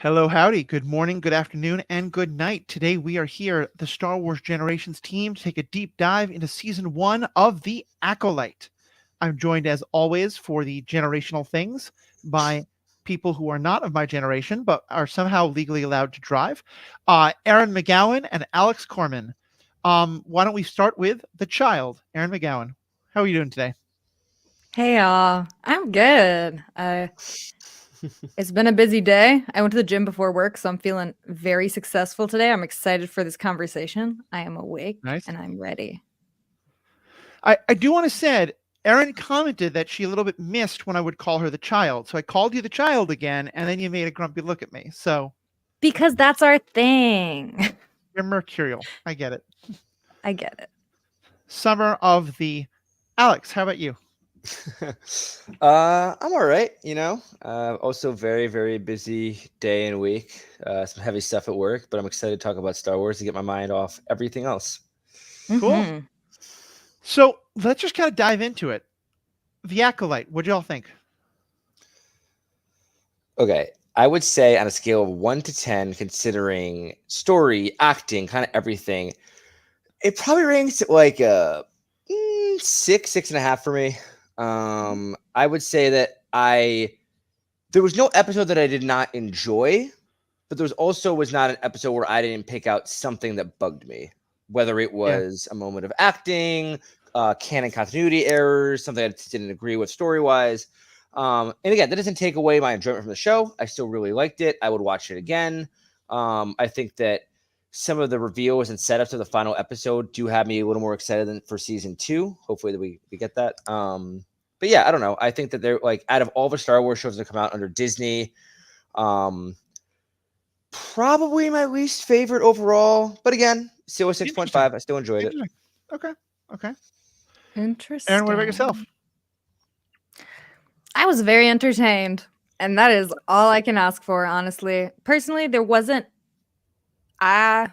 Hello, howdy. Good morning, good afternoon, and good night. Today we are here, the Star Wars Generations team, to take a deep dive into season 1 of The Acolyte. I'm joined, as always, for the generational things by people who are not of my generation but are somehow legally allowed to drive. Erin McGowan and Alex Corman. Why don't we start with the child, Erin McGowan? How are you doing today? Hey y'all, I'm good. It's been a busy day. I went to the gym before work, so I'm feeling very successful today. I'm excited for this conversation. I am awake Nice. and I'm ready. I do want to say, Erin commented that she a little bit missed when I would call her the child. So I called you the child again, and then you made a grumpy look at me. So Because that's our thing. you're mercurial. I get it. I get it. Summer of the Alex, how about you? I'm all right, also very, very busy day and week. Some heavy stuff at work, but I'm excited to talk about Star Wars to get my mind off everything else. Cool. Mm-hmm. So let's just kind of dive into it. The Acolyte, what do y'all think? Okay, I would say on a scale of 1 to 10, considering story, acting, kind of everything, it probably ranks at like a 6.5 for me. I would say that there was no episode that I did not enjoy, but there was not an episode where I didn't pick out something that bugged me, whether it Yeah. was a moment of acting, canon continuity errors, something I just didn't agree with story wise. And again, that doesn't take away my enjoyment from the show. I still really liked it. I would watch it again. I think that some of the reveals and setups of the final episode do have me a little more excited than for season 2. Hopefully that we get that. But yeah, I don't know. I think that they're like, out of all the Star Wars shows that come out under Disney, probably my least favorite overall. But again, still a 6.5. Interesting. I still enjoyed it. Interesting. Okay. Okay. Erin, what about yourself? Interesting. I was very entertained, and that is all I can ask for, honestly. Personally, there wasn't uh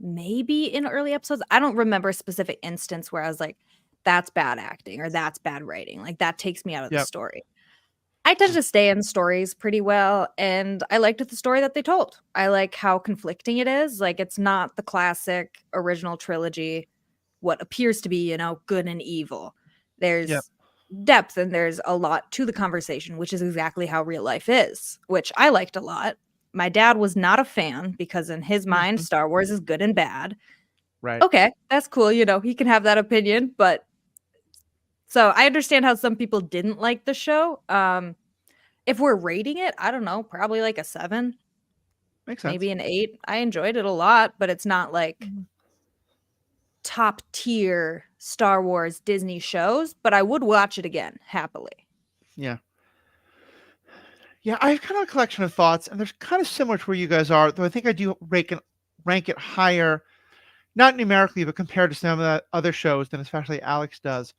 maybe in early episodes, I don't remember a specific instance where I was like, that's bad acting or that's bad writing. Like that takes me out of the Yep. story. I tend to stay in stories pretty well, and I liked the story that they told. I like how conflicting it is. Like, it's not the classic original trilogy, what appears to be, good and evil. Yep. There's depth and there's a lot to the conversation, which is exactly how real life is, which I liked a lot. My dad was not a fan because, in his mind, Mhm. Star Wars is good and bad. Right. Okay, that's cool. He can have that opinion, but so I understand how some people didn't like the show. If we're rating it, I don't know, probably like a 7, Makes sense. maybe an 8. I enjoyed it a lot, but it's not like Mhm. top tier Star Wars Disney shows, but I would watch it again happily. Yeah. Yeah, I have kind of a collection of thoughts, and they're kind of similar to where you guys are, though I think I do rank it higher, not numerically, but compared to some of the other shows than especially Alex does.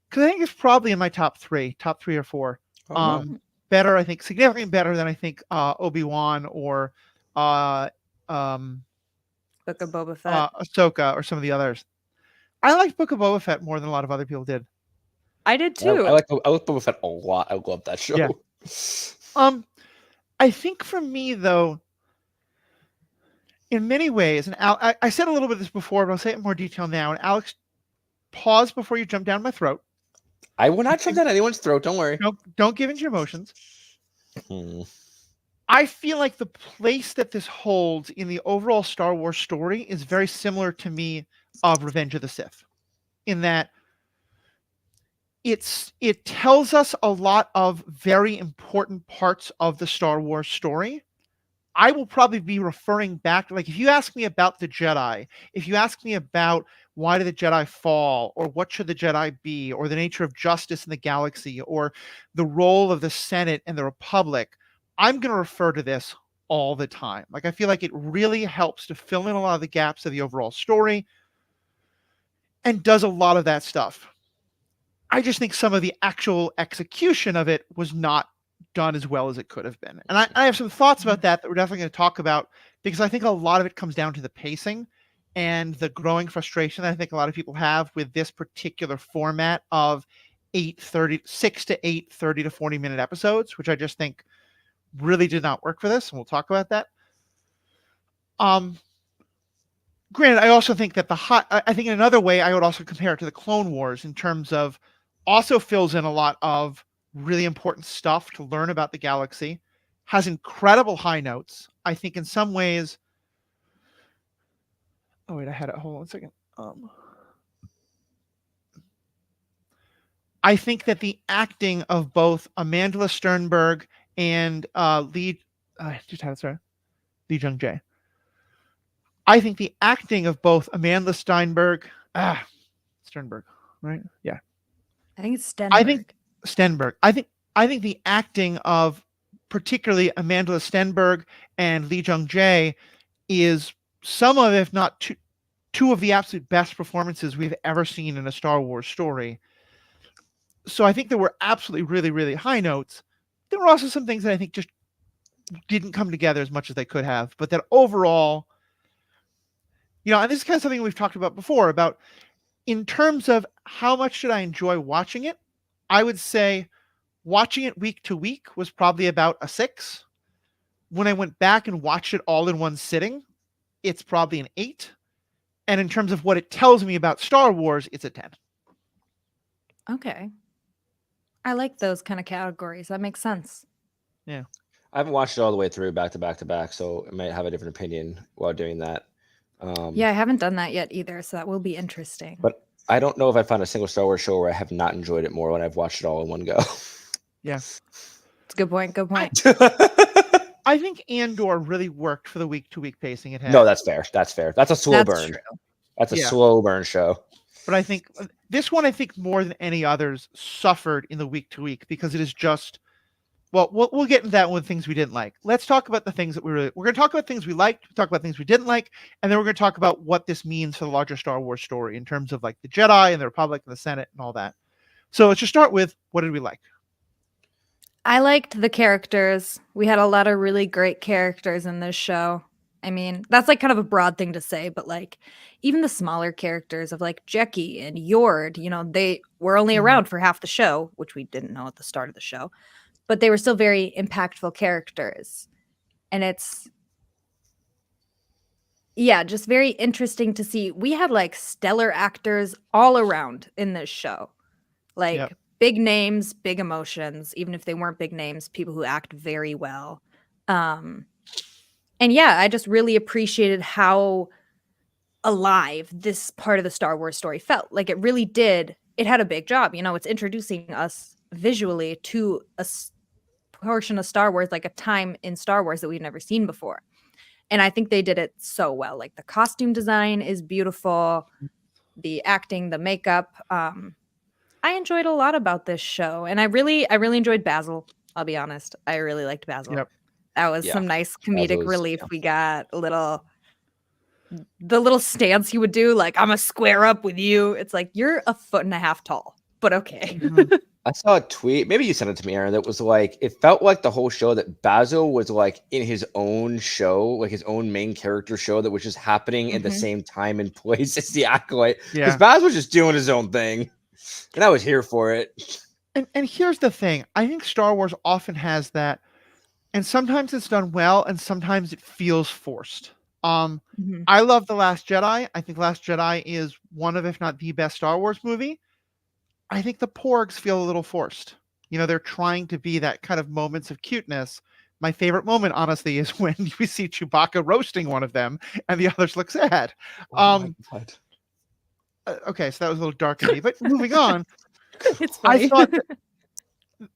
Because I think it's probably in my top three or four. Oh wow. Um, better, I think, significantly better than I think Obi-Wan or uh, um, Book of Boba Fett. Ahsoka or some of the others. I liked Book of Boba Fett more than a lot of other people did. I did I, I too. like I like Boba Fett a lot. I love that show. Yeah. Um, I think for me though, in many ways, and I said a little bit of this before, but I'll say it in more detail now. And Alex, pause before you jump down my throat. I will not shove down anyone's throat. Don't worry. Don't give into your emotions. Hmm. I feel like the place that this holds in the overall Star Wars story is very similar to me of Revenge of the Sith, in that it tells us a lot of very important parts of the Star Wars story. I will probably be referring back to, like, if you ask me about the Jedi, if you ask me about why did the Jedi fall, or what should the Jedi be, or the nature of justice in the galaxy, or the role of the Senate and the Republic, I'm going to refer to this all the time. Like, I feel like it really helps to fill in a lot of the gaps of the overall story and does a lot of that stuff. I just think some of the actual execution of it was not done as well as it could have been. And I have some thoughts about that we're definitely going to talk about, because I think a lot of it comes down to the pacing and the growing frustration that I think a lot of people have with this particular format of 6 to 8 30 to 40 minute episodes, which I just think really did not work for this, and we'll talk about that. Granted, I also think that I think in another way I would also compare it to the Clone Wars in terms of also fills in a lot of really important stuff to learn about the galaxy, has incredible high notes. I think in some ways. Oh wait, I had it. Hold on a second. I think that the acting of both Amandla Sternberg and Lee Jung-jae. I think the acting of both Amandla Sternberg, right? Yeah. I think it's Stenberg. I think Stenberg. I think the acting of particularly Amandla Stenberg and Lee Jung-jae is some of, if not two of the absolute best performances we've ever seen in a Star Wars story. So I think there were absolutely really, really high notes. There were also some things that I think just didn't come together as much as they could have, but that overall, and this is kind of something we've talked about before, about in terms of how much should I enjoy watching it, I would say watching it week to week was probably about a 6. When I went back and watched it all in one sitting, it's probably an 8. And in terms of what it tells me about Star Wars, it's a 10. Okay. I like those kind of categories. That makes sense. Yeah. I haven't watched it all the way through back to back to back, so I might have a different opinion while doing that. Yeah, I haven't done that yet either, so that will be interesting. But I don't know if I found a single Star Wars show where I have not enjoyed it more when I've watched it all in one go. Yeah. It's a good point. Good point. I think Andor really worked for the week-to-week pacing it had. No, that's fair. That's fair. That's a slow burn. True. That's a slow burn show. But I think this one, more than any others, suffered in the week-to-week because it is just. Well, we'll get into that with things we didn't like. Let's talk about the things that we're going to talk about things we liked, talk about things we didn't like, and then we're going to talk about what this means for the larger Star Wars story in terms of like the Jedi and the Republic and the Senate and all that. So let's just start with, what did we like? I liked the characters. We had a lot of really great characters in this show. I mean, that's like kind of a broad thing to say, but like even the smaller characters of like Jecki and Yord, they were only around for half the show, which we didn't know at the start of the show, but they were still very impactful characters. And it's, just very interesting to see. We had like stellar actors all around in this show. Like big names, big emotions, even if they weren't big names, people who act very well. And I just really appreciated how alive this part of the Star Wars story felt. Like it really did. It had a big job. It's introducing us visually to a portion of Star Wars, like a time in Star Wars that we've never seen before. And I think they did it so well. Like the costume design is beautiful. The acting, the makeup. I enjoyed a lot about this show. And I really enjoyed Basil. I'll be honest. I really liked Basil. Yep. That was some nice comedic relief. Yeah. We got the little stance he would do, like, I'm a square up with you. It's like, you're 1.5 feet tall, but okay. I saw a tweet, maybe you sent it to me, Erin, that was like, it felt like the whole show that Basil was like in his own show, like his own main character show that was just happening at the same time and place as the Acolyte. Because Basil was just doing his own thing. And I was here for it. And here's the thing. I think Star Wars often has that. And sometimes it's done well, and sometimes it feels forced. I love The Last Jedi. I think Last Jedi is one of, if not the best Star Wars movie. I think the Porgs feel a little forced. They're trying to be that kind of moments of cuteness. My favorite moment, honestly, is when you see Chewbacca roasting one of them and the others look sad. Okay, so that was a little dark to me, but moving on. It's funny. I thought that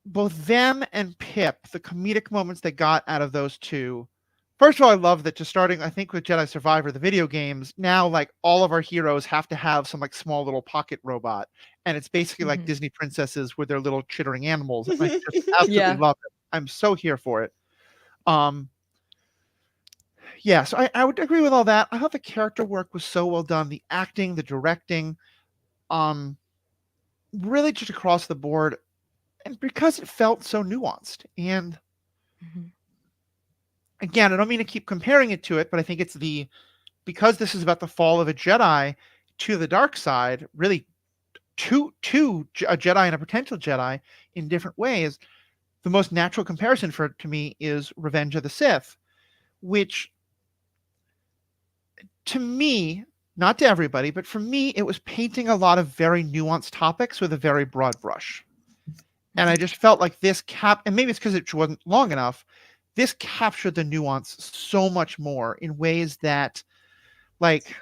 both them and Pip, the comedic moments they got out of those two. First of all, I love that just starting, I think, with Jedi Survivor, the video games, now like all of our heroes have to have some like small little pocket robot. And it's basically like Disney princesses with their little chittering animals. And I just absolutely love it. I'm so here for it. So I would agree with all that. I thought the character work was so well done. The acting, the directing, really just across the board. And because it felt so nuanced. And again, I don't mean to keep comparing it to it, but I think it's because this is about the fall of a Jedi to the dark side, really to a Jedi and a potential Jedi in different ways. the most natural comparison for it to me is Revenge of the Sith, which to me, not to everybody, but for me, it was painting a lot of very nuanced topics with a very broad brush. And I just felt like and maybe it's because it wasn't long enough, this captured the nuance so much more in ways that, like,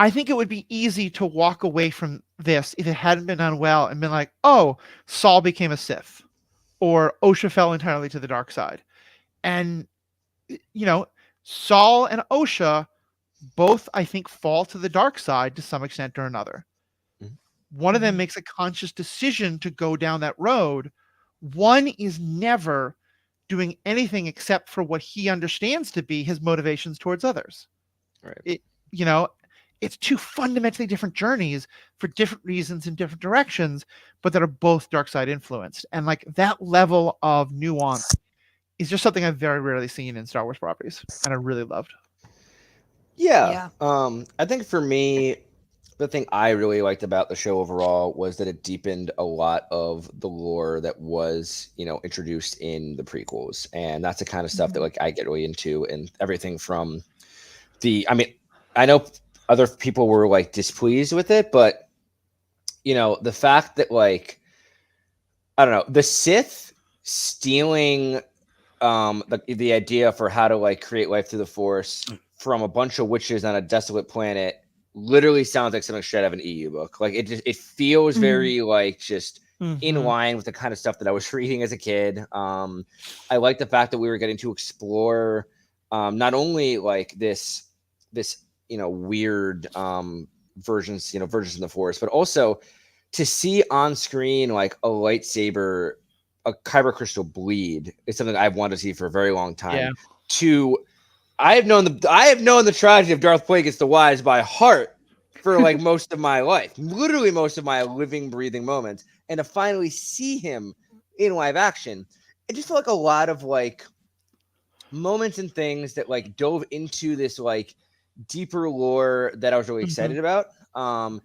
I think it would be easy to walk away from this if it hadn't been done well and been like, oh, Saul became a Sith, or Osha fell entirely to the dark side. And, Saul and Osha both, I think, fall to the dark side to some extent or another. One of them makes a conscious decision to go down that road. One is never doing anything except for what he understands to be his motivations towards others. Right. It's two fundamentally different journeys for different reasons in different directions, but that are both dark side influenced. And like that level of nuance is just something I've very rarely seen in Star Wars properties, and I really loved. Yeah. I think for me, the thing I really liked about the show overall was that it deepened a lot of the lore that was, introduced in the prequels. And that's the kind of stuff that like I get really into, and everything from I know other people were like displeased with it, but the fact that like, I don't know, the Sith stealing the idea for how to like create life through the Force from a bunch of witches on a desolate planet literally sounds like something straight out of an EU book. Like it feels very like just in line with the kind of stuff that I was reading as a kid. I like the fact that we were getting to explore not only like this weird versions in the Force, but also to see on screen like a lightsaber, a kyber crystal bleed is something I've wanted to see for a very long time. Yeah. I have known the tragedy of Darth Plagueis the Wise by heart for like most of my life, literally most of my living, breathing moments, and to finally see him in live action, it just felt like a lot of like moments and things that like dove into this like deeper lore that I was really excited about. And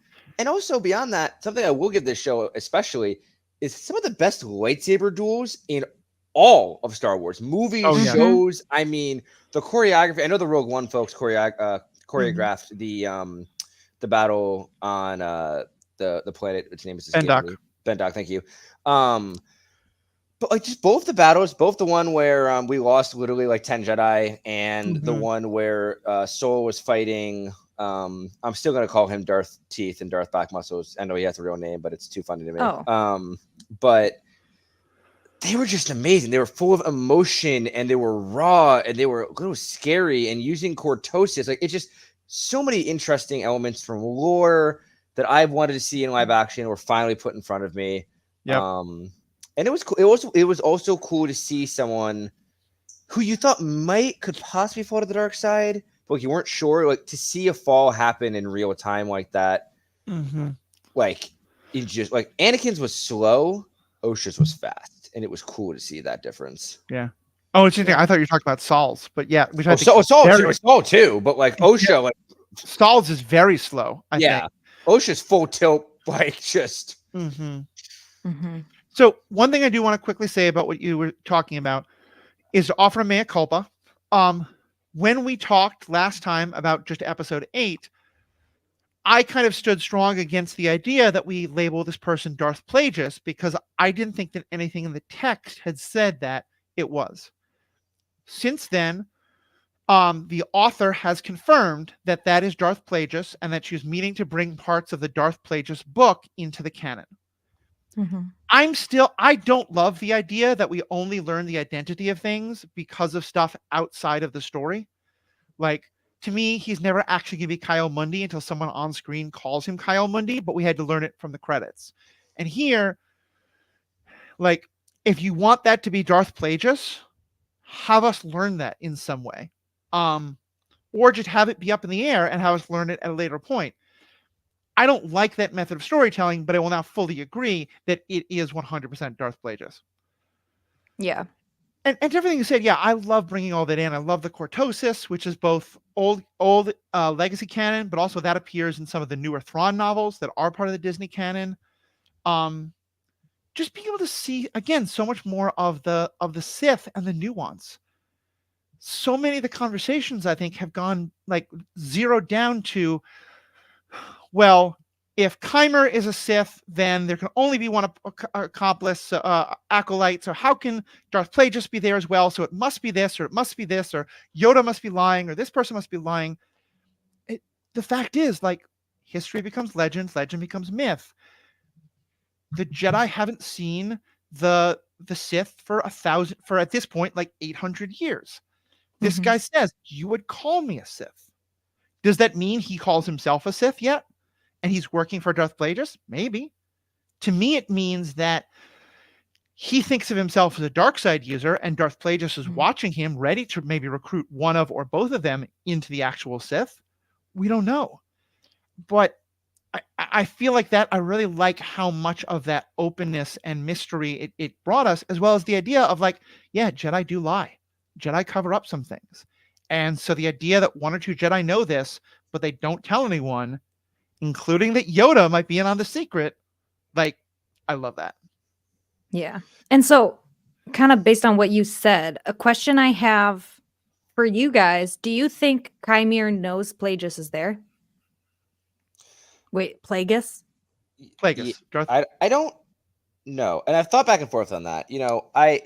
also beyond that, something I will give this show especially is some of the best lightsaber duels in all of Star Wars movies, shows. I mean, the choreography. I know the Rogue One folks choreographed the battle on the planet. Its name is Bendoc. Bendoc, thank you. But like just both the battles, both the one where we lost literally like 10 Jedi, and the one where Solo was fighting. I'm still gonna call him Darth Teeth and Darth Back Muscles. I know he has a real name, but it's too funny to me. But they were just amazing. They were full of emotion, and they were raw, and they were a little scary, and using cortosis. Like, it's just so many interesting elements from lore that I've wanted to see in live action were finally put in front of me. And it was cool. It was also cool to see someone who you thought could possibly fall to the dark side, but you weren't sure. Like, to see a fall happen in real time like that. Like, it just like Anakin's was slow, Osha's was fast. And it was cool to see that difference. Yeah. Oh, it's interesting. I thought you were talking about Saul's, but yeah, which I think Saul too. But like Osha, like Saul's is very slow. I think Osha's full tilt, like just. So one thing I do want to quickly say about what you were talking about is to offer a mea culpa. When we talked last time about just episode 8, I kind of stood strong against the idea that we label this person Darth Plagueis because I didn't think that anything in the text had said that it was. Since then, the author has confirmed that that is Darth Plagueis and that she's meaning to bring parts of the Darth Plagueis book into the canon. I don't love the idea that we only learn the identity of things because of stuff outside of the story. Like, to me, he's never actually going to be Kyle Mundi until someone on screen calls him Kyle Mundi, but we had to learn it from the credits. And here, like, if you want that to be Darth Plagueis, have us learn that in some way. Or just have it be up in the air and have us learn it at a later point. I don't like that method of storytelling, but I will now fully agree that it is 100% Darth Plagueis. Yeah. And everything you said, yeah, I love bringing all that in. I love the cortosis, which is both old legacy canon, but also that appears in some of the newer Thrawn novels that are part of the Disney canon. just being able to see again so much more of the Sith and the nuance. So many of the conversations I think have gone like zeroed down to, well, if Kymer is a Sith, then there can only be one accomplice, acolyte. So how can Darth Plagueis be there as well? So it must be this, or it must be this, or Yoda must be lying, or this person must be lying. The fact is, like, history becomes legend, legend becomes myth. The Jedi haven't seen the Sith for at this point, like 800 years. This Mhm. guy says, "You would call me a Sith." Does that mean he calls himself a Sith yet? And he's working for Darth Plagueis? Maybe. To me, it means that he thinks of himself as a dark side user, and Darth Plagueis is Mhm. watching him, ready to maybe recruit one of or both of them into the actual Sith. We don't know. But I feel like that I really like how much of that openness and mystery it brought us, as well as the idea of like, yeah, Jedi do lie. Jedi cover up some things. And so the idea that one or two Jedi know this, but they don't tell anyone, including that Yoda might be in on the secret, like, I love that. Yeah. And so, kind of based on what you said, a question I have for you guys, do you think Chimere knows Plagueis is there? Wait, Plagueis? Ye- Plagueis. Darth. I don't know, and I've thought back and forth on that. I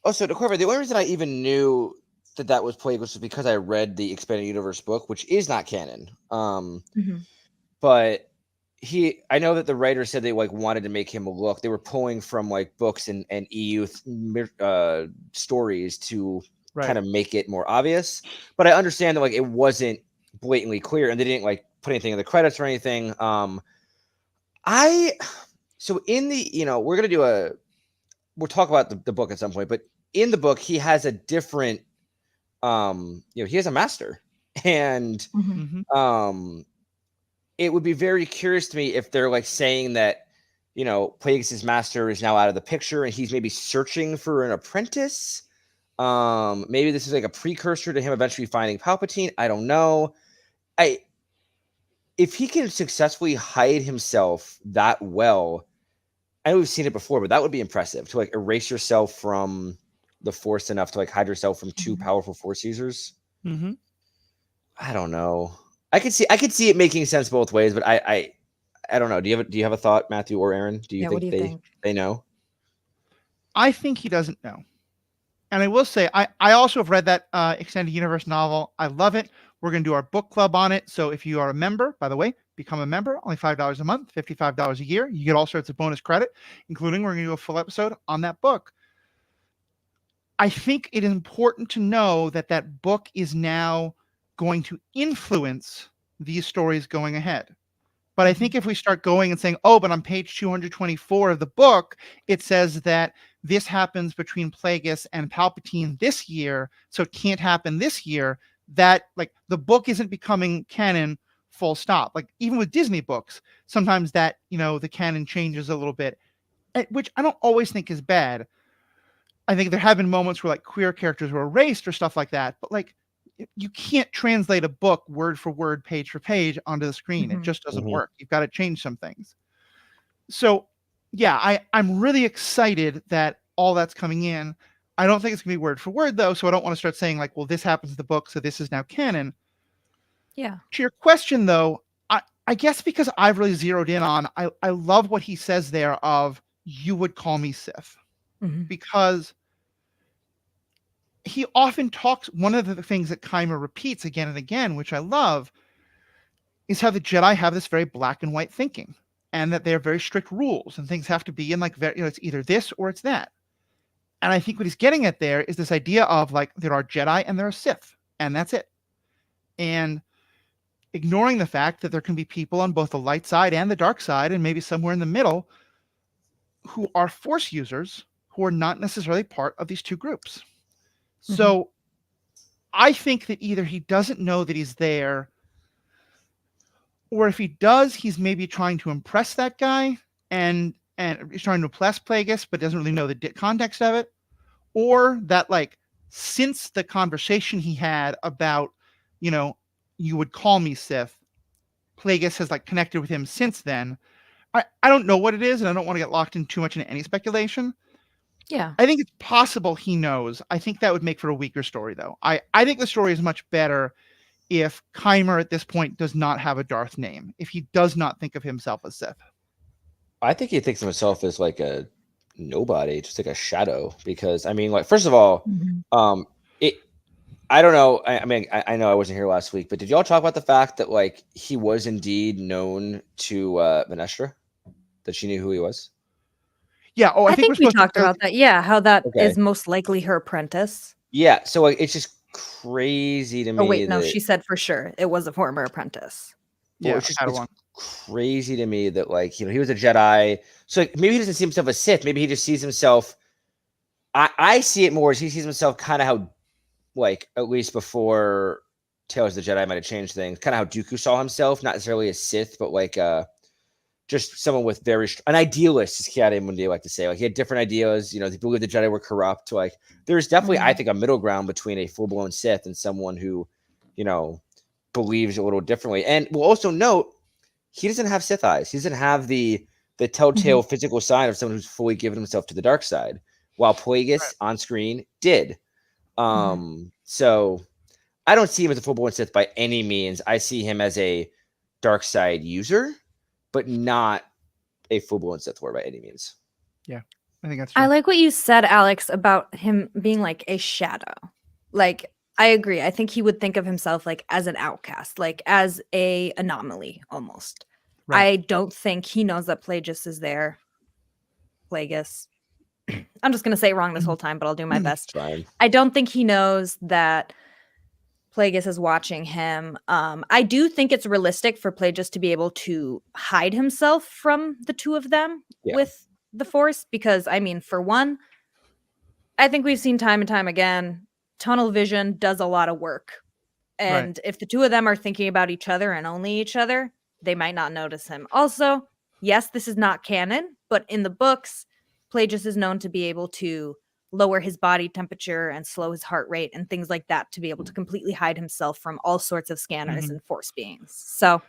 also, to clarify, the only reason I even knew that was Plague was because I read the Expanded Universe book, which is not canon. Mhm. But I know that the writer said they like wanted to make him look. They were pulling from like books and EU stories to Right. kind of make it more obvious. But I understand that like it wasn't blatantly clear, and they didn't like put anything in the credits or anything. So in the we'll talk about the book at some point, but in the book he has a different he has a master, and Mhm. Mm-hmm. it would be very curious to me if they're like saying that Plagueis' master is now out of the picture and he's maybe searching for an apprentice. Maybe this is like a precursor to him eventually finding Palpatine. I don't know. If he can successfully hide himself that well, I know we've seen it before, but that would be impressive to like erase yourself from the Force enough to like hide yourself from two Mhm. powerful Force users. Mm-hmm. I don't know. I could see it making sense both ways, but I don't know. Do you have a thought, Matthew or Erin? Do you Yeah, what do think you think? they know? I think he doesn't know. And I will say, I also have read that Extended Universe novel. I love it. We're going to do our book club on it. So if you are a member, by the way, become a member, only $5 a month, $55 a year. You get all sorts of bonus credit, including we're going to do a full episode on that book. I think it is important to know that that book is now going to influence these stories going ahead. But I think if we start going and saying, oh, but on page 224 of the book, it says that this happens between Plagueis and Palpatine this year, so it can't happen this year, that like the book isn't becoming canon full stop. Like even with Disney books, sometimes that, the canon changes a little bit, which I don't always think is bad. I think there have been moments where like queer characters were erased or stuff like that, but like you can't translate a book word for word, page for page onto the screen. It Mhm. just doesn't Mhm. work. You've got to change some things. So yeah, I'm really excited that all that's coming in. I don't think it's gonna be word for word though, so I don't want to start saying like, well, this happens in the book, so this is now canon. Yeah. To your question though, I guess because I've really zeroed in on, I love what he says there of you would call me Sith, Mhm. because he often talks, one of the things that Kymer repeats again and again, which I love, is how the Jedi have this very black and white thinking, and that they're very strict rules, and things have to be in like very, it's either this or it's that. And I think what he's getting at there is this idea of like there are Jedi and there are Sith, and that's it. And ignoring the fact that there can be people on both the light side and the dark side, and maybe somewhere in the middle, who are Force users who are not necessarily part of these two groups. So I think that either he doesn't know that he's there, or if he does, he's maybe trying to impress that guy, and he's trying to impress Plagueis, but doesn't really know the context of it, or that like since the conversation he had about, you know, you would call me Sith, Plagueis has like connected with him since then, I don't know what it is, and I don't want to get locked in too much into any speculation. Yeah. I think it's possible he knows. I think that would make for a weaker story, though. I think the story is much better if Keimer at this point does not have a Darth name, if he does not think of himself as Sith. I think he thinks of himself as like a nobody, just like a shadow. Because I mean, like, first of all, it. I don't know. I mean, I know I wasn't here last week, but did y'all talk about the fact that like he was indeed known to Venestra, that she knew who he was? Yeah. Oh, I think think we talked about that. Yeah, how that is Okay. most likely her apprentice. Yeah. So like, it's just crazy to me. Oh wait, no, that, she said for sure it was a former apprentice. Yeah, it's just Padawan. crazy to me that like, you know, he was a Jedi. So like, maybe he doesn't see himself as Sith. Maybe he just sees himself. I see it more as he sees himself kind of how, like, at least before Tales of the Jedi might have changed things, kind of how Dooku saw himself, not necessarily a Sith, but like just someone with an idealist, as Kiara Mundi like to say. Like, he had different ideas. You know, he believed the Jedi were corrupt. Like, there's definitely, I think, a middle ground between a full blown Sith and someone who, you know, believes a little differently. And we'll also note he doesn't have Sith eyes. He doesn't have the telltale physical sign of someone who's fully given himself to the dark side, while Plagueis on screen did. So I don't see him as a full blown Sith by any means. I see him as a dark side user, but not a full blown Sith Lord by any means. Yeah, I think that's true. I like what you said, Alex, about him being like a shadow. Like, I agree. I think he would think of himself like as an outcast, like as a anomaly almost. Right. I don't think he knows that Plagueis is there. Plagueis. I'm just gonna say it wrong this whole time, but I'll do my best. Fine. I don't think he knows that Plagueis is watching him. I do think it's realistic for Plagueis to be able to hide himself from the two of them with the Force, because I mean, for one, I think we've seen time and time again, tunnel vision does a lot of work. And if the two of them are thinking about each other and only each other, they might not notice him. Also, yes, this is not canon, but in the books, Plagueis is known to be able to lower his body temperature and slow his heart rate and things like that to be able to completely hide himself from all sorts of scanners and Force beings. So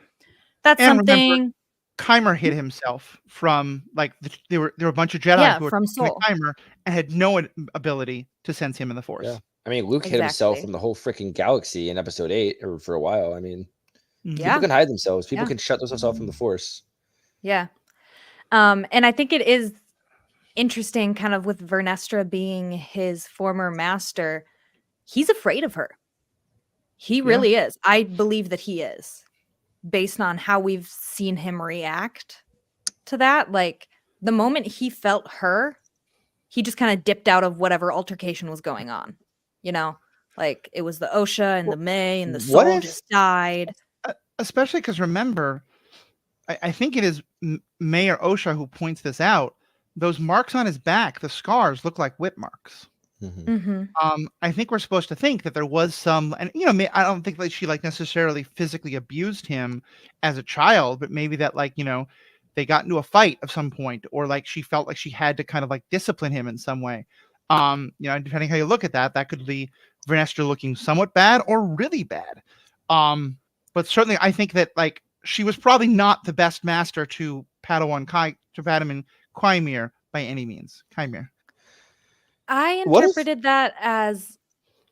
that's something. Remember, Keimer hid himself from like there were a bunch of Jedi who were from talking Soul. to Keimer and had no ability to sense him in the Force. Yeah. I mean, Luke hid himself from the whole freaking galaxy in Episode 8 or for a while. I mean, people can hide themselves. People can shut themselves off from the Force. Yeah. And I think it is interesting, kind of with Vernestra being his former master. He's afraid of her. He really is. I believe that he is, based on how we've seen him react to that. Like, the moment he felt her, he just kind of dipped out of whatever altercation was going on. You know, like it was the Osha and the May and the Soul just died. Especially because remember, I think it is May or Osha who points this out. Those marks on his back, the scars, look like whip marks. I think we're supposed to think that there was some, and you know, I don't think that she like necessarily physically abused him as a child, but maybe that like, you know, they got into a fight of some point, or like she felt like she had to kind of like discipline him in some way. You know, depending how you look at that, that could be Vernestra looking somewhat bad or really bad. But certainly I think that like she was probably not the best master to Padawan Kymir by any means. Kymir. I interpreted that as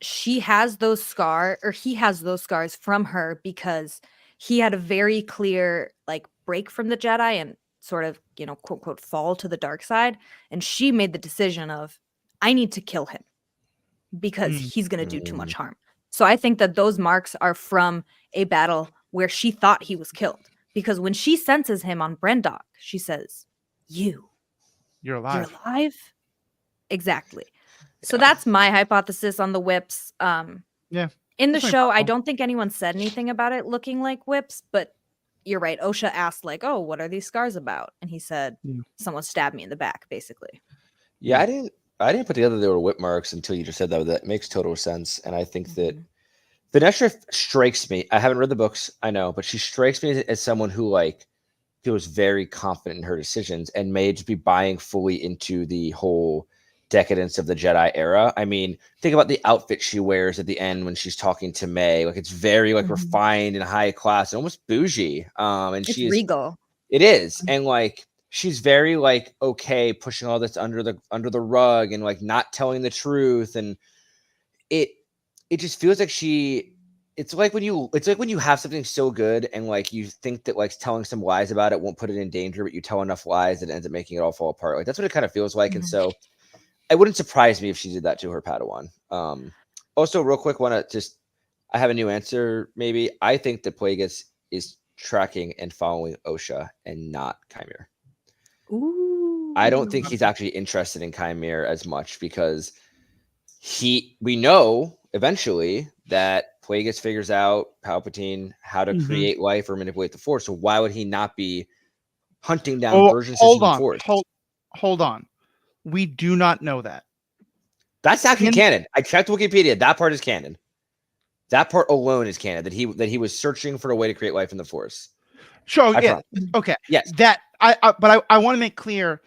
she has those scars, or he has those scars from her because he had a very clear like break from the Jedi and sort of, you know, quote unquote fall to the dark side. And she made the decision of, I need to kill him because he's going to do too much harm. So I think that those marks are from a battle where she thought he was killed, because when she senses him on Brendok, she says, you're alive. You're alive? Exactly. So that's my hypothesis on the whips. In the show, I don't think anyone said anything about it looking like whips, but you're right. Osha asked like, oh, what are these scars about? And he said, someone stabbed me in the back, basically. Yeah, I didn't put together there were whip marks until you just said that. That makes total sense. And I think that Venestra strikes me. I haven't read the books, I know, but she strikes me as someone who like feels very confident in her decisions and may just be buying fully into the whole decadence of the Jedi era. I mean, think about the outfit she wears at the end when she's talking to May. Like, it's very like refined and high class, almost bougie. And it's regal. It is, and like she's very like okay pushing all this under the rug and like not telling the truth, and it just feels like it's like when you have something so good and like you think that like telling some lies about it won't put it in danger, but you tell enough lies that it ends up making it all fall apart. Like that's what it kind of feels like. And so it wouldn't surprise me if she did that to her Padawan. Also, real quick, I have a new answer. Maybe I think that Plagueis is tracking and following Osha and not Chimera. Ooh. I don't think he's actually interested in Chimera as much because we know eventually that Plagueis figures out Palpatine how to create life or manipulate the Force. So why would he not be hunting down versions of the Force? Hold on. We do not know that. That's actually canon. I checked Wikipedia. That part is canon. That part alone is canon. That he was searching for a way to create life in the Force. Sure. Yeah. Okay. Yes. But I want to make clear,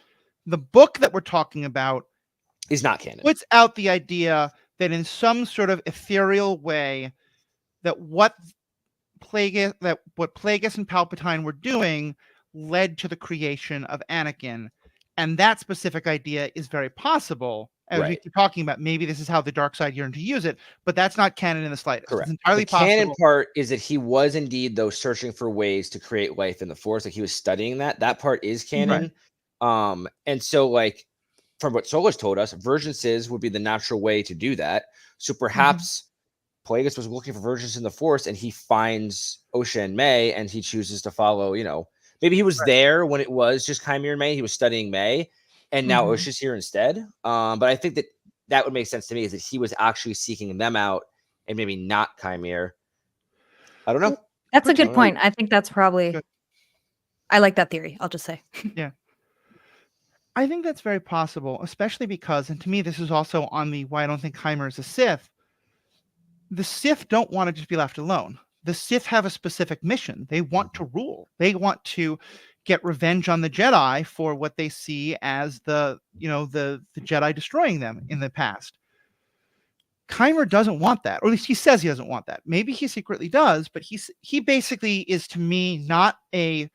the book that we're talking about is not canon. Puts out the idea that in some sort of ethereal way, that what Plagueis and Palpatine were doing led to the creation of Anakin, and that specific idea is very possible. As we keep talking about, maybe this is how the dark side yearned to use it, but that's not canon in the slightest. Correct. It's entirely possible. Canon part is that he was indeed, though, searching for ways to create life in the Force. Like he was studying that. That part is canon. And so, like, from what Solas told us, version Sis would be the natural way to do that. So perhaps Plagueis was looking for versions in the Force, and he finds Osha and May, and he chooses to follow. Maybe he was there when it was just Chimera and May. He was studying May. And now Osha's here instead. But I think that would make sense to me, is that he was actually seeking them out and maybe not Chimera. I don't know. That's a good point. I think that's probably good. I like that theory. I'll just say. Yeah. I think that's very possible, especially because, and to me, this is also on the why I don't think Chimera is a Sith. The Sith don't want to just be left alone. The Sith have a specific mission. They want to rule. They want to get revenge on the Jedi for what they see as the Jedi destroying them in the past. Chimera doesn't want that, or at least he says he doesn't want that. Maybe he secretly does, but he basically is, to me, not a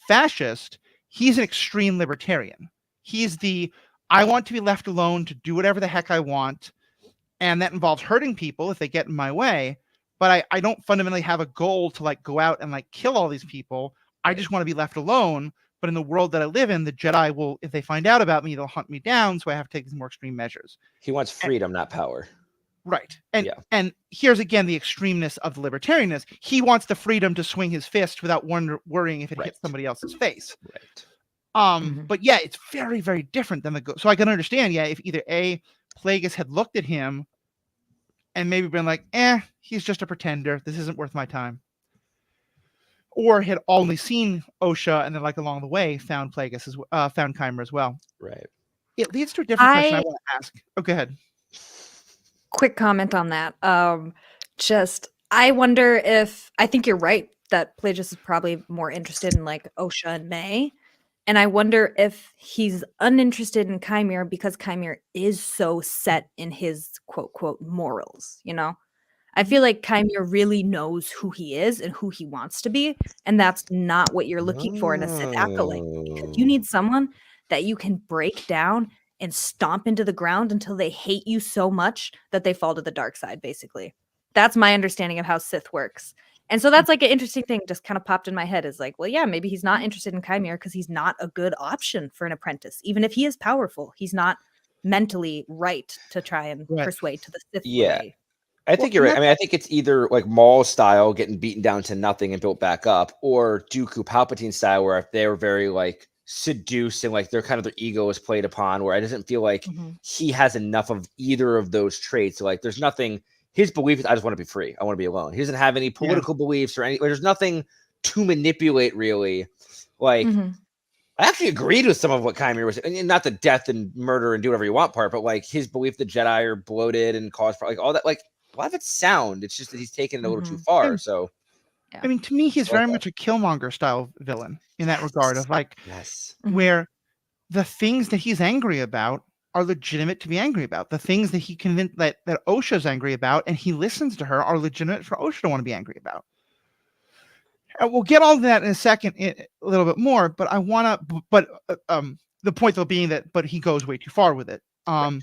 fascist. He's an extreme libertarian. He's I want to be left alone to do whatever the heck I want, and that involves hurting people if they get in my way. But I don't fundamentally have a goal to go out and kill all these people. I just want to be left alone. But in the world that I live in, the Jedi will, if they find out about me, they'll hunt me down. So I have to take these more extreme measures. He wants freedom, not power. Right. And here's again the extremeness of the libertarianness. He wants the freedom to swing his fist without worrying if it hits somebody else's face. Right. But yeah, it's very, very different than so I can understand, if either Plagueis had looked at him and maybe been like, he's just a pretender. This isn't worth my time. Or had only seen Osha and then along the way found found Chimera as well. Right. It leads to a different question I want to ask. Oh, go ahead. Quick comment on that. I wonder if, I think you're right that Plagueis is probably more interested in Osha and May. And I wonder if he's uninterested in Chimera because Chimera is so set in his quote, quote, morals, I feel like Chimera really knows who he is and who he wants to be. And that's not what you're looking for in a Sith acolyte. Because you need someone that you can break down and stomp into the ground until they hate you so much that they fall to the dark side, basically. That's my understanding of how Sith works. And so that's an interesting thing just kind of popped in my head is maybe he's not interested in Chimera because he's not a good option for an apprentice. Even if he is powerful, he's not mentally right to try and persuade to the Sith way. I think you're right. I mean, I think it's either Maul style, getting beaten down to nothing and built back up, or Dooku Palpatine style, where if they were very seduced and their their ego is played upon, where I doesn't feel like he has enough of either of those traits. So there's nothing. His belief is I just want to be free. I want to be alone. He doesn't have any political beliefs or any. There's nothing to manipulate really. I actually agreed with some of what Chimera was, and not the death and murder and do whatever you want part, but his belief the Jedi are bloated and cause all that. A lot of it's sound. It's just that he's taken it a little too far. So, I mean, to me, he's very much a Killmonger style villain in that regard of where the things that he's angry about are legitimate to be angry about. The things that he convinced that Osha's angry about and he listens to her are legitimate for Osha to want to be angry about. And we'll get all of that in a second, a little bit more. But I want to, the point though being that, but he goes way too far with it. Right.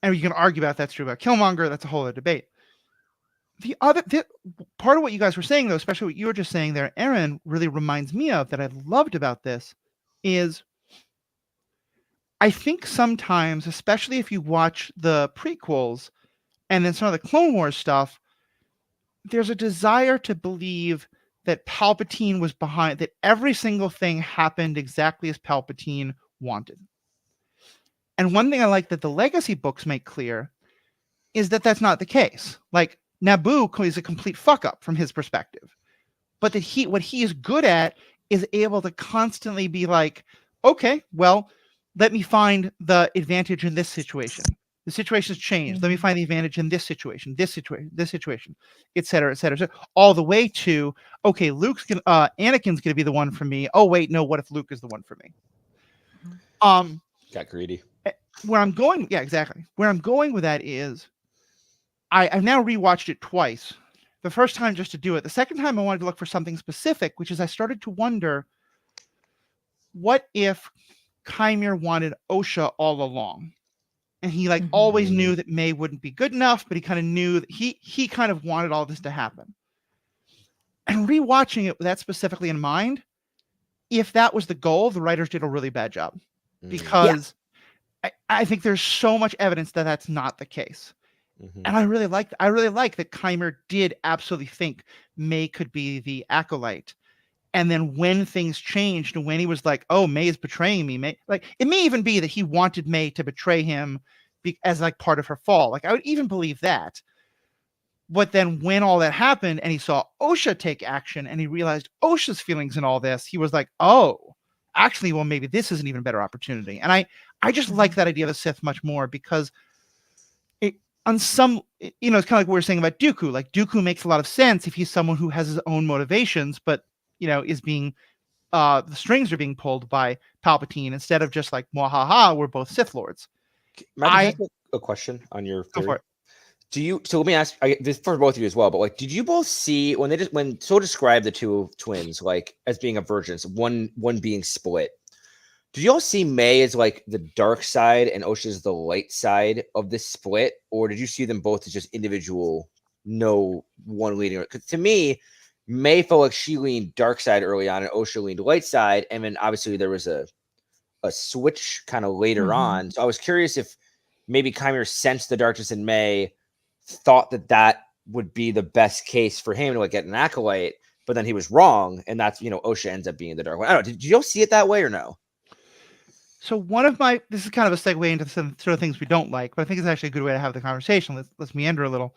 And you can argue about that's true about Killmonger. That's a whole other debate. The part of what you guys were saying, though, especially what you were just saying there, Erin, really reminds me of that I loved about this is I think sometimes, especially if you watch the prequels and then some of the Clone Wars stuff, there's a desire to believe that Palpatine was behind, that every single thing happened exactly as Palpatine wanted. And one thing I like that the Legacy books make clear is that that's not the case. Like, Naboo is a complete fuck up from his perspective, but that what he is good at is able to constantly be like, okay, well, let me find the advantage in this situation. The situation's changed. Let me find the advantage in this situation, et cetera, et cetera, all the way to, okay, Anakin's gonna be the one for me. Oh wait, no, what if Luke is the one for me? Got greedy. Where I'm going, yeah, exactly. Where I'm going with that is I've now rewatched it twice. The first time just to do it. The second time I wanted to look for something specific, which is I started to wonder, what if Kymir wanted Osha all along? And he always knew that May wouldn't be good enough, but he kind of knew that he kind of wanted all this to happen. And rewatching it with that specifically in mind, if that was the goal, the writers did a really bad job. Because I think there's so much evidence that that's not the case. And I really like that Kymir did absolutely think May could be the Acolyte. And then when things changed and when he was like, oh, May is betraying me, it may even be that he wanted May to betray him as part of her fall. I would even believe that. But then when all that happened and he saw Osha take action and he realized Osha's feelings in all this, he was like, oh, actually, well, maybe this is an even better opportunity. And I just like that idea of the Sith much more because on some, it's kind of like what we were saying about Dooku. Dooku makes a lot of sense if he's someone who has his own motivations, but is being the strings are being pulled by Palpatine instead of just mwahaha, we're both Sith Lords. I have a question on your theory. Go for it. So let me ask this for both of you as well, but did you both see when Soul described the two twins as being a virgin, so one being split? Did you all see May as the dark side and Osha as the light side of this split, or did you see them both as just individual, no one leading? Because to me, May felt like she leaned dark side early on, and Osha leaned light side, and then obviously there was a switch kind of later on. So I was curious if maybe Kymir sensed the darkness in May, thought that would be the best case for him to get an Acolyte, but then he was wrong, and that's Osha ends up being the dark one. I don't know. Did you all see it that way or no? So this is kind of a segue into some sort of things we don't like, but I think it's actually a good way to have the conversation. Let's meander a little.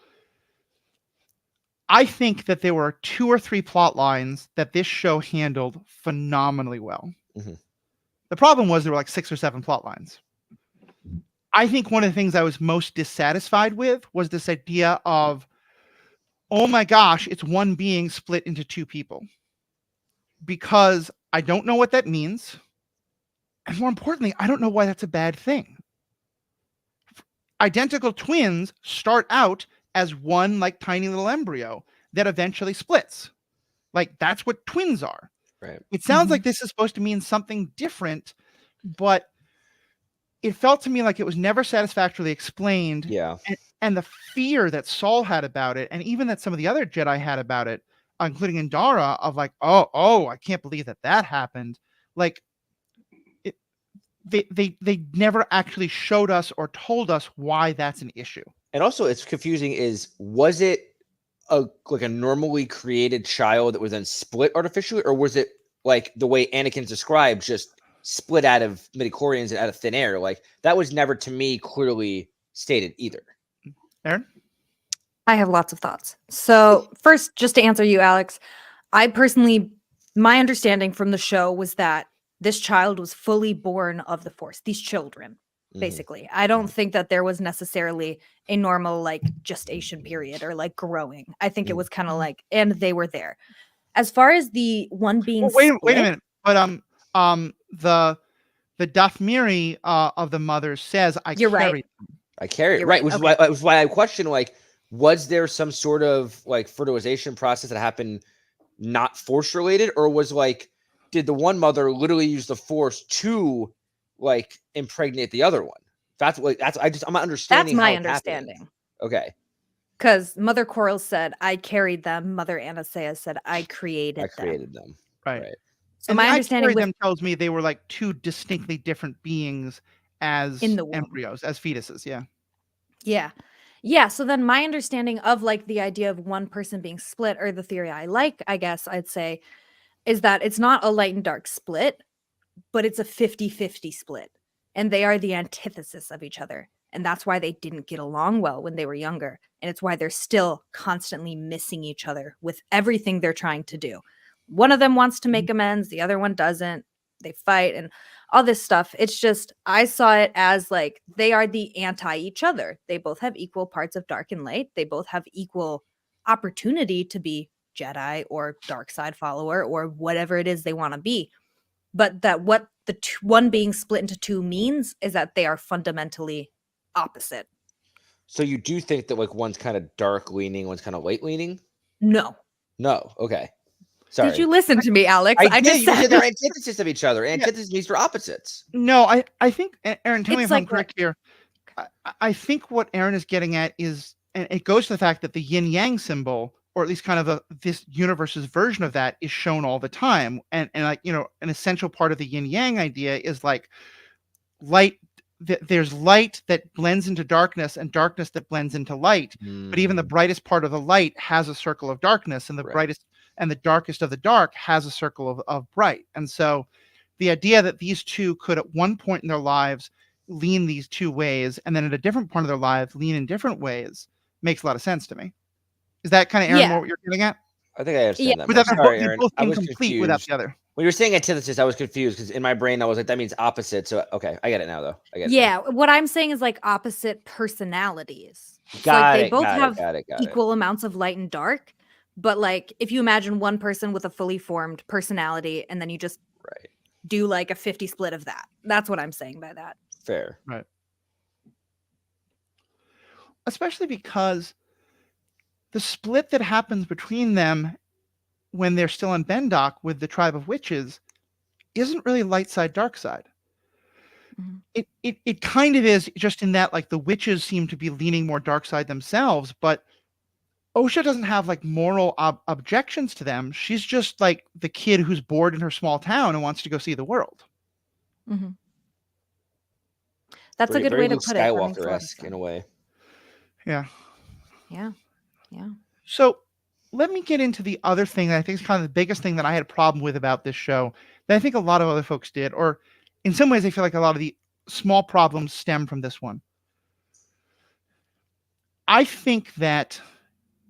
I think that there were 2 or 3 plot lines that this show handled phenomenally well. The problem was there were 6 or 7 plot lines. I think one of the things I was most dissatisfied with was this idea of, oh my gosh, it's one being split into 2 people. Because I don't know what that means. And more importantly, I don't know why that's a bad thing. Identical twins start out as one tiny little embryo that eventually splits. That's what twins are. Right. It sounds like this is supposed to mean something different, but it felt to me like it was never satisfactorily explained. Yeah. And the fear that Saul had about it, and even that some of the other Jedi had about it, including Indara, of oh, I can't believe that happened. They never actually showed us or told us why that's an issue. And also, it's confusing. Was it a normally created child that was then split artificially, or was it the way Anakin's described, just split out of midichlorians and out of thin air? That was never, to me, clearly stated either. Erin? I have lots of thoughts. So first, just to answer you, Alex, my understanding from the show was that this child was fully born of the Force. These children, basically. I don't think that there was necessarily a normal gestation period or growing. I think it was kind of and they were there. As far as the one being wait a minute. But the Dathmiri of the mother says, I You're carry right. them. I carry it. Right. Which is why I question was there some sort of fertilization process that happened not force related, or was like, did the one mother literally use the force to like impregnate the other one? I'm not That's understanding my how it happened. understanding. Okay. Because Mother Coral said, I carried them. Mother Anastasia said, I created them. Right. Right. So And my the I understanding carried with them tells me they were like two distinctly different beings as in the womb. embryos, as fetuses. Yeah. Yeah. Yeah. So then my understanding of like the idea of one person being split, or the theory I like, I guess I'd say, is that it's not a light and dark split, but it's a 50-50 split. And they are the antithesis of each other. And that's why they didn't get along well when they were younger. And it's why they're still constantly missing each other with everything they're trying to do. One of them wants to make amends, the other one doesn't. They fight and all this stuff. It's just, I saw it as like they are the anti each other. They both have equal parts of dark and light. They both have equal opportunity to be Jedi or dark side follower or whatever it is they want to be. But that what the one being split into two means is that they are fundamentally opposite. So you do think that like one's kind of dark leaning, one's kind of light leaning? No. No. Okay. Sorry. Did you listen to me, Alex? I did. You said said they're antithesis of each other. Antithesis means for opposites. No, I think, Erin, tell me It's if I'm like correct here. I think what Erin is getting at is, and it goes to the fact that the yin yang symbol, or at least kind of this universe's version of that, is shown all the time. And like, you know, an essential part of the yin yang idea is like light. There's light that blends into darkness and darkness that blends into light. But even the brightest part of the light has a circle of darkness, and the Right. brightest and the darkest of the dark has a circle of bright. And so the idea that these two could at one point in their lives lean these two ways, and then at a different part of their lives lean in different ways, makes a lot of sense to me. Is that kind of, Erin, Yeah. what you're getting at? I think I understand Yeah. that. Without more. they're Sorry, both Erin. I was incomplete without confused. the other. When you were saying antithesis, I was confused because in my brain I was like, that means opposite. So okay, I get it now though. I get it. Yeah, what I'm saying is like opposite personalities. So Got like it. they both Got have it. equal amounts of light and dark, but like if you imagine one person with a fully formed personality and then you just Right. do like a 50 split of that. That's what I'm saying by that. Fair. Right. Especially because the split that happens between them when they're still on Bendock with the tribe of witches isn't really light side, dark side. Mhm. It kind of is, just in that like the witches seem to be leaning more dark side themselves, but Osha doesn't have like moral objections to them. She's just like the kid who's bored in her small town and wants to go see the world. Mhm. That's Very, a good very way to Luke put it. That makes a lot of Skywalker-esque in a sense. way. Yeah. Yeah. Yeah. So let me get into the other thing that I think is kind of the biggest thing that I had a problem with about this show, that I think a lot of other folks did, or in some ways I feel like a lot of the small problems stem from this one. I think that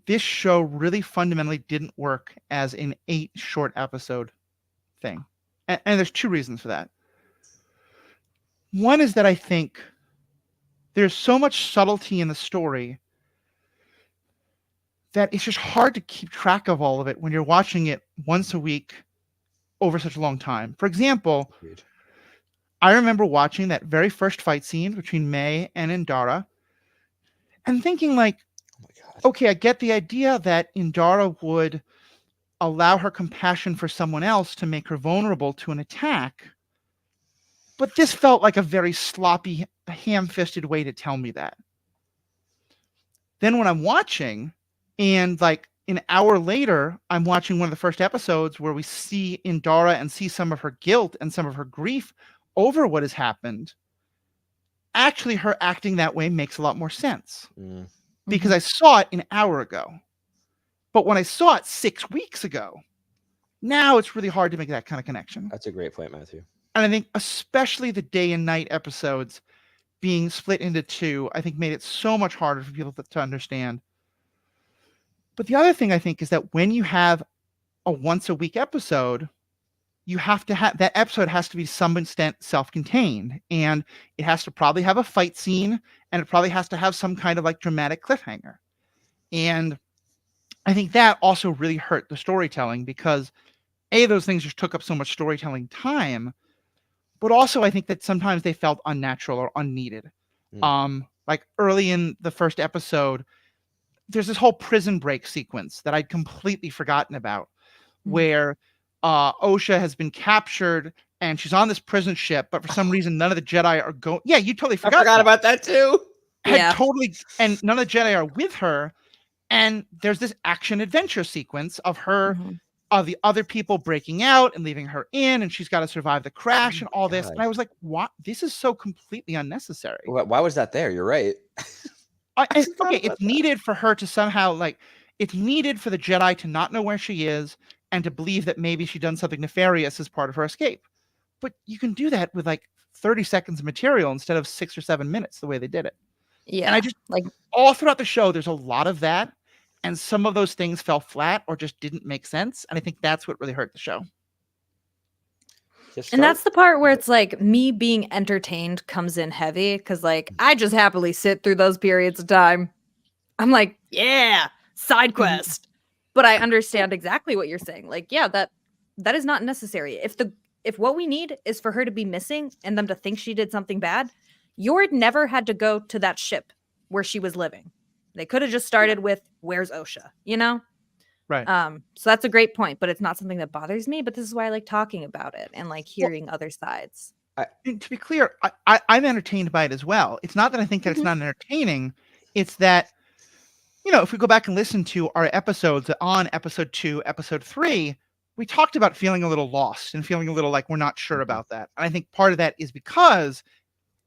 this show really fundamentally didn't work as an 8 short episode thing. And there's two reasons for that. One is that I think there's so much subtlety in the story that it's just hard to keep track of all of it when you're watching it once a week over such a long time. For example, Agreed. I remember watching that very first fight scene between May and Indara and thinking like, Oh my god. okay, I get the idea that Indara would allow her compassion for someone else to make her vulnerable to an attack. But this felt like a very sloppy, ham-fisted way to tell me that. Then when I'm watching, and like an hour later, I'm watching one of the first episodes where we see Indara and see some of her guilt and some of her grief over what has happened. Actually, her acting that way makes a lot more sense because I saw it an hour ago. But when I saw it 6 weeks ago, now it's really hard to make that kind of connection. That's a great point, Matthew. And I think especially the day and night episodes being split into two, I think made it so much harder for people to understand. But the other thing I think is that when you have a once a week episode, you have to have that episode has to be to some extent self-contained, and it has to probably have a fight scene, and it probably has to have some kind of like dramatic cliffhanger. And I think that also really hurt the storytelling because those things just took up so much storytelling time, but also I think that sometimes they felt unnatural or unneeded. Like early in the first episode, there's this whole prison break sequence that I'd completely forgotten about, where Osha has been captured and she's on this prison ship, but for some reason none of the Jedi are going. Yeah, you totally I forgot forgot that. about that too. Yeah. And none of the Jedi are with her. And there's this action adventure sequence of her, of the other people breaking out and leaving her in, and she's got to survive the crash and all this. God. And I was like, what? This is so completely unnecessary. Why was that there? You're right. Okay, about it's that. needed for her to somehow, like, it's needed for the Jedi to not know where she is and to believe that maybe she done something nefarious as part of her escape. But you can do that with like 30 seconds of material instead of 6 or 7 minutes the way they did it. Yeah. And I just, like all throughout the show, there's a lot of that. And some of those things fell flat or just didn't make sense. And I think that's what really hurt the show. And that's the part where it's like me being entertained comes in heavy because like I just happily sit through those periods of time. I'm like, yeah, side quest. But I understand exactly what you're saying. Like, yeah, that is not necessary. If what we need is for her to be missing and them to think she did something bad, Yord never had to go to that ship where she was living. They could have just started with where's Osha, you know? Right. So that's a great point, but it's not something that bothers me. But this is why I like talking about it and like hearing other sides. And to be clear, I'm entertained by it as well. It's not that I think that it's not entertaining. It's that, you know, if we go back and listen to our episodes on episode 2, episode 3, we talked about feeling a little lost and feeling a little like we're not sure about that. And I think part of that is because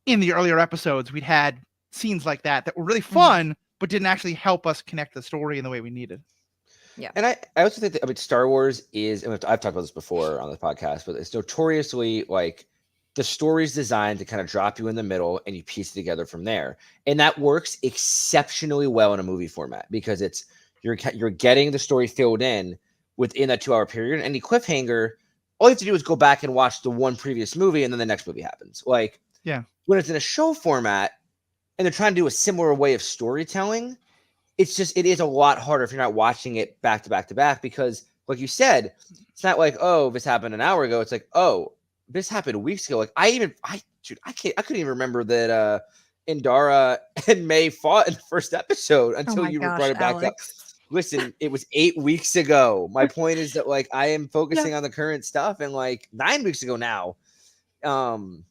in the earlier episodes, we'd had scenes like that were really fun, but didn't actually help us connect the story in the way we needed. Yeah. And I also think that, I mean, Star Wars is, and I've talked about this before on the podcast, but it's notoriously like the story's designed to kind of drop you in the middle and you piece it together from there. And that works exceptionally well in a movie format because it's, you're getting the story filled in within that 2-hour period. And any cliffhanger, all you have to do is go back and watch the one previous movie and then the next movie happens. Like, yeah, when it's in a show format and they're trying to do a similar way of storytelling, it is a lot harder if you're not watching it back to back to back because, like you said, it's not like, oh, this happened an hour ago. It's like, oh, this happened weeks ago. Like I couldn't even remember that Indara and May fought in the first episode until you brought it back up. Listen, it was 8 weeks ago. My point is that like I am focusing on the current stuff and like 9 weeks ago now. And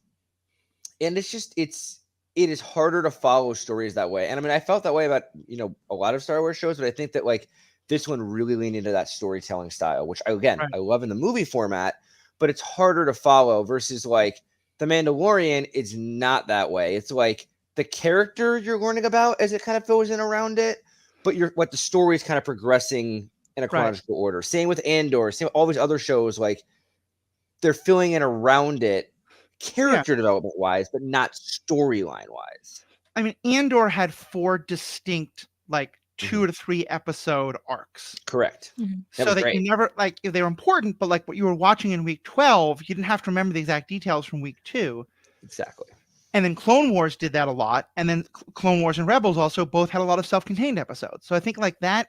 it is harder to follow stories that way. And I mean, I felt that way about, you know, a lot of Star Wars shows, but I think that like this one really leaned into that storytelling style, which I love in the movie format, but it's harder to follow versus like The Mandalorian is not that way. It's like the character you're learning about as it kind of fills in around it, but the story is kind of progressing in a chronological order. Same with Andor, same with all these other shows, like they're filling in around it character development wise, but not storyline wise. I mean, Andor had 4 distinct, like 2 to 3 episode arcs. Correct. So that you never, like, they were important, but like what you were watching in week 12, you didn't have to remember the exact details from week 2. Exactly. And then Clone Wars did that a lot. And then Clone Wars and Rebels also both had a lot of self-contained episodes. So I think like that,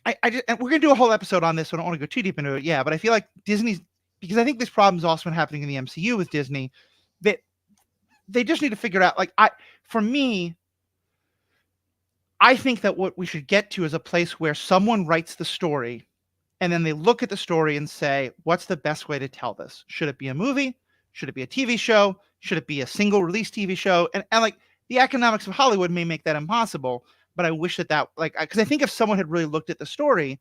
I just, and we're going to do a whole episode on this, so I don't want to go too deep into it. Yeah, but I feel like Disney's, because I think this problem is also happening in the MCU with Disney, that they just need to figure out, like, for me, I think that what we should get to is a place where someone writes the story and then they look at the story and say, what's the best way to tell this? Should it be a movie? Should it be a TV show? Should it be a single release TV show? And like the economics of Hollywood may make that impossible, but I wish that like, because I think if someone had really looked at the story,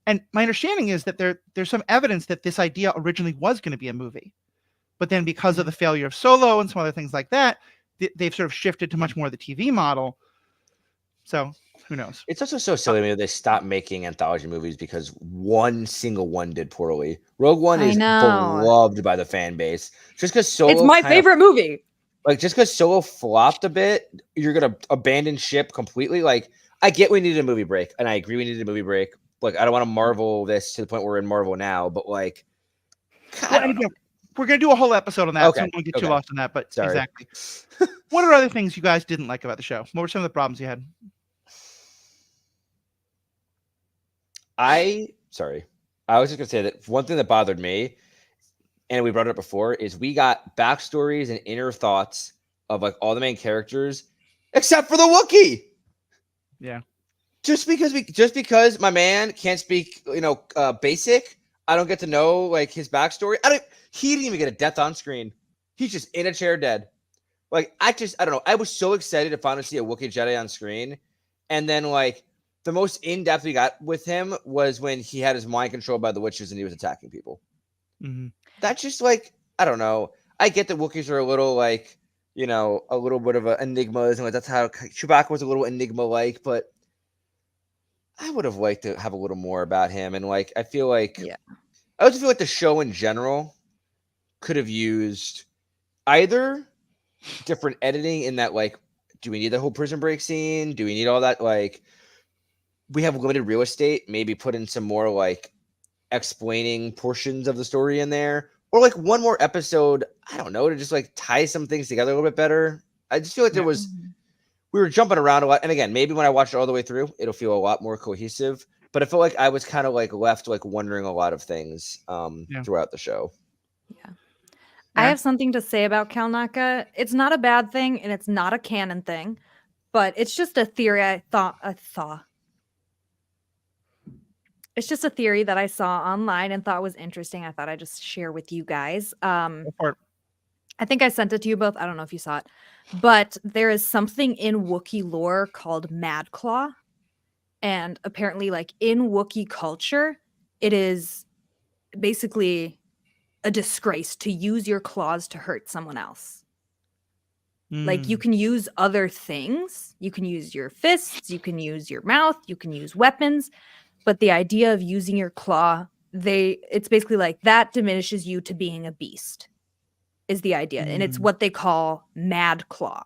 and my understanding is that there's some evidence that this idea originally was going to be a movie, but then because of the failure of Solo and some other things like that, they've sort of shifted to much more the TV model. So who knows? It's also so silly to me that they stopped making anthology movies because one single one did poorly. Rogue One is beloved by the fan base. Just because Solo, it's my favorite movie. Like just because Solo flopped a bit, you're gonna abandon ship completely. Like I get we needed a movie break, and I agree we needed a movie break. Like I don't want to Marvel this to the point where we're in Marvel now, but like, we're gonna do a whole episode on that. Okay. So I don't get too lost in that. But Sorry. Exactly. What are other things you guys didn't like about the show? What were some of the problems you had? I was just gonna say that one thing that bothered me, and we brought it up before, is we got backstories and inner thoughts of like all the main characters, except for the Wookiee. Yeah. Just because my man can't speak, basic, I don't get to know like his backstory. He didn't even get a death on screen. He's just in a chair dead. Like I don't know. I was so excited to finally see a Wookiee Jedi on screen, and then like the most in depth we got with him was when he had his mind controlled by the witches and he was attacking people. Mm-hmm. That's just like I don't know. I get that Wookiees are a little like a little bit of an enigma, and like that's how Chewbacca was a little enigma like, but I would have liked to have a little more about him. And like I feel like I also feel like the show in general could have used either different editing in that like, do we need the whole prison break scene? Do we need all that? Like, we have limited real estate. Maybe put in some more like explaining portions of the story in there, or like one more episode. I don't know, to just like tie some things together a little bit better. I just feel like we were jumping around a lot. And again, maybe when I watch it all the way through, it'll feel a lot more cohesive. But I feel like I was kind of like left like wondering a lot of things throughout the show. Yeah. I have something to say about Kalnaka. It's not a bad thing and it's not a canon thing, but it's just a theory It's just a theory that I saw online and thought was interesting. I thought I'd just share with you guys. I think I sent it to you both. I don't know if you saw it, but there is something in Wookiee lore called Mad Claw. And apparently, like in Wookiee culture, it is basically a disgrace to use your claws to hurt someone else. Like you can use other things. You can use your fists, you can use your mouth, you can use weapons. But the idea of using your claw, it's basically like that diminishes you to being a beast is the idea. And it's what they call mad claw.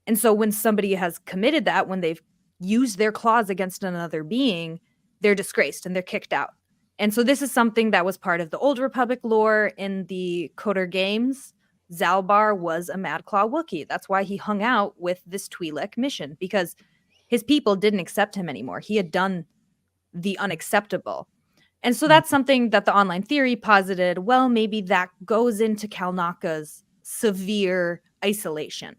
And so when somebody has committed that, when they've used their claws against another being, they're disgraced and they're kicked out. And so this is something that was part of the Old Republic lore in the Kotor games. Zalbar was a Mad Claw Wookiee. That's why he hung out with this Twi'lek mission, because his people didn't accept him anymore. He had done the unacceptable. And so that's something that the online theory posited. Well, maybe that goes into Kalnaka's severe isolation.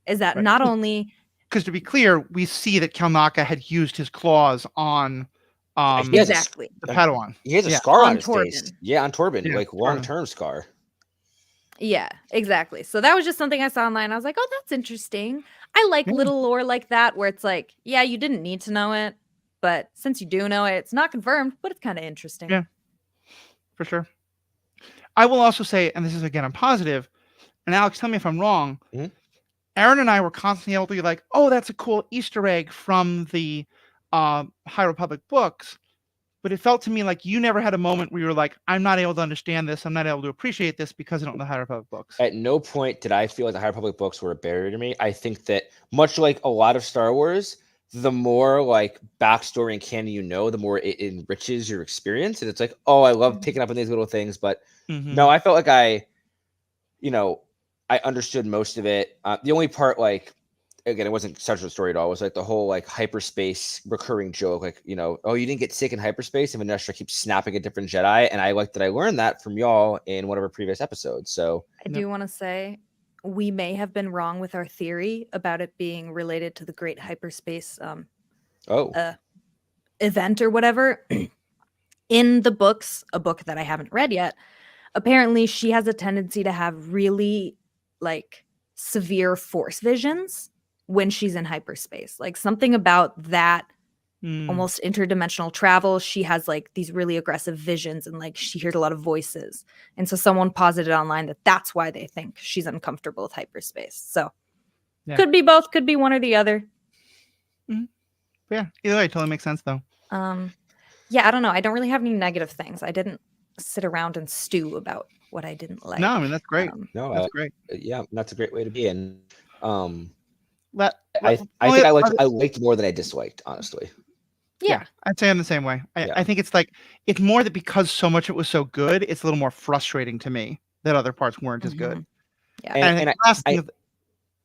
Is that not only... Because to be clear, we see that Kalnaka had used his claws on exactly the Padawan. He has a scar on his Torben. face. Yeah, on Torben, like long-term scar. Yeah, exactly. So that was just something I saw online. I was like, oh, that's interesting. I like little lore like that where it's like, yeah, you didn't need to know it, but since you do know it, it's not confirmed, but it's kind of interesting. Yeah, for sure. I will also say, and this is again, I'm positive, and Alex, tell me if I'm wrong. Mm-hmm. Erin and I were constantly able to be like, oh, that's a cool Easter egg from the High Republic books. But it felt to me like you never had a moment where you were like, I'm not able to understand this. I'm not able to appreciate this because I don't know the High Republic books. At no point did I feel like the High Republic books were a barrier to me. I think that much like a lot of Star Wars, the more like backstory and canon you know, the more it enriches your experience. And it's like, oh, I love picking up on these little things. But no, I felt like I understood most of it. The only part, like, again, it wasn't such a story at all. It was like the whole like hyperspace recurring joke, like, oh, you didn't get sick in hyperspace, and Vanessa keeps snapping at different Jedi. And I like that I learned that from y'all in one of our previous episodes. So I do want to say we may have been wrong with our theory about it being related to the Great Hyperspace event or whatever. In the books, a book that I haven't read yet, apparently she has a tendency to have really like severe force visions when she's in hyperspace. Like something about that almost interdimensional travel. She has like these really aggressive visions and like she hears a lot of voices. And so someone posited online that that's why they think she's uncomfortable with hyperspace. So could be both, could be one or the other. Yeah, either way, totally makes sense though. Yeah, I don't know. I don't really have any negative things. I didn't sit around and stew about what I didn't like. No, I mean, that's great. That's great. Yeah, that's a great way to be. And I think I liked more than I disliked, honestly. Yeah, I'd say I'm the same way. I think it's like, it's more that because so much of it was so good, it's a little more frustrating to me that other parts weren't as good. Yeah.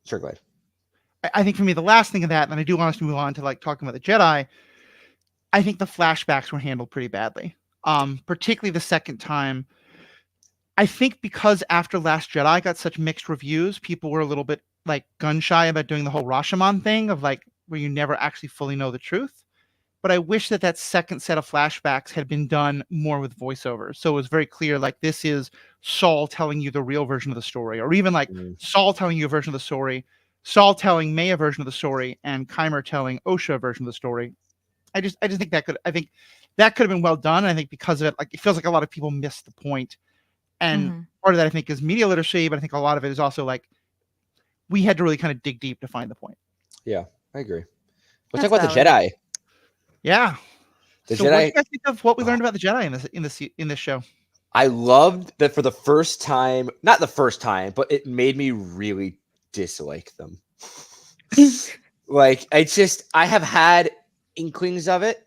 Sure, go ahead. I think for me, the last thing of that, and I do want us to move on to like talking about the Jedi, I think the flashbacks were handled pretty badly. Particularly the second time. I think because after Last Jedi got such mixed reviews, people were a little bit like gun shy about doing the whole Rashomon thing of like where you never actually fully know the truth. but I wish that that second set of flashbacks had been done more with voiceovers. So it was very clear, like, this is Saul telling you the real version of the story, or even like Saul telling you a version of the story, Saul telling May a version of the story, and Keimer telling Osha a version of the story. I just think that could have been well done. And I think because of it, like, it feels like a lot of people missed the point. And part of that, I think, is media literacy, but I think a lot of it is also like we had to really kind of dig deep to find the point. Yeah, I agree. Let's That's talk about valid. the Jedi. Yeah. The So what do Jedi. you guys think of what we learned about the Jedi in this show? I loved that for the first time, not the first time, but it made me really dislike them. Like, I have had inklings of it.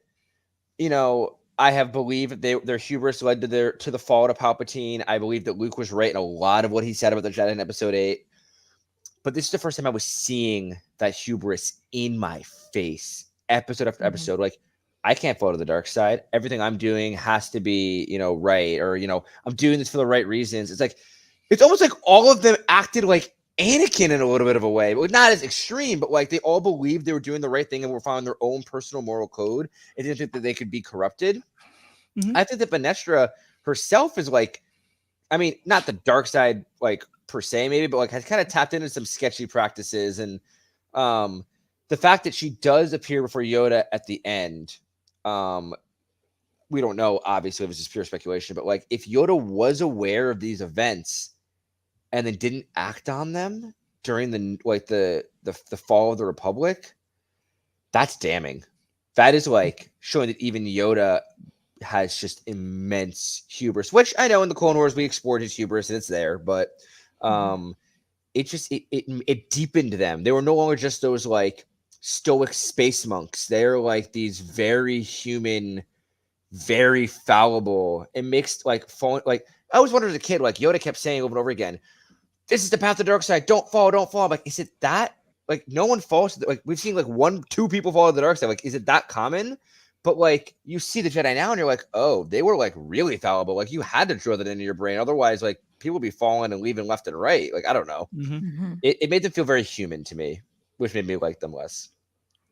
You know, I have believed their hubris led to the fall of Palpatine. I believe that Luke was right in a lot of what he said about the Jedi in Episode 8. But this is the first time I was seeing that hubris in my face, episode after episode. Like, I can't fall to the dark side. Everything I'm doing has to be, right, or I'm doing this for the right reasons. It's like, it's almost like all of them acted like Anakin in a little bit of a way, but not as extreme, but like they all believed they were doing the right thing and were following their own personal moral code and didn't think that they could be corrupted. I think that Banestra herself is like, I mean, not the dark side, like, per se, maybe, but like has kind of tapped into some sketchy practices. And the fact that she does appear before Yoda at the end, we don't know, obviously, if it's just pure speculation, but like if Yoda was aware of these events and then didn't act on them during the fall of the Republic, that's damning. That is like showing that even Yoda has just immense hubris, which I know in the Clone Wars we explored his hubris and it's there, but it deepened them. They were no longer just those like stoic space monks. They're like these very human, very fallible. It makes like falling, like I always wondered as a kid, like Yoda kept saying over and over again, "This is the path to the dark side. Don't fall, don't fall." I'm like, is it that? Like, no one falls. Like, we've seen like 1-2 people fall to the dark side. Like, is it that common? But like, you see the Jedi now, and you're like, oh, they were like really fallible. Like, you had to drill that into your brain, otherwise, like, people would be falling and leaving left and right. Like, I don't know. It made them feel very human to me, which made me like them less,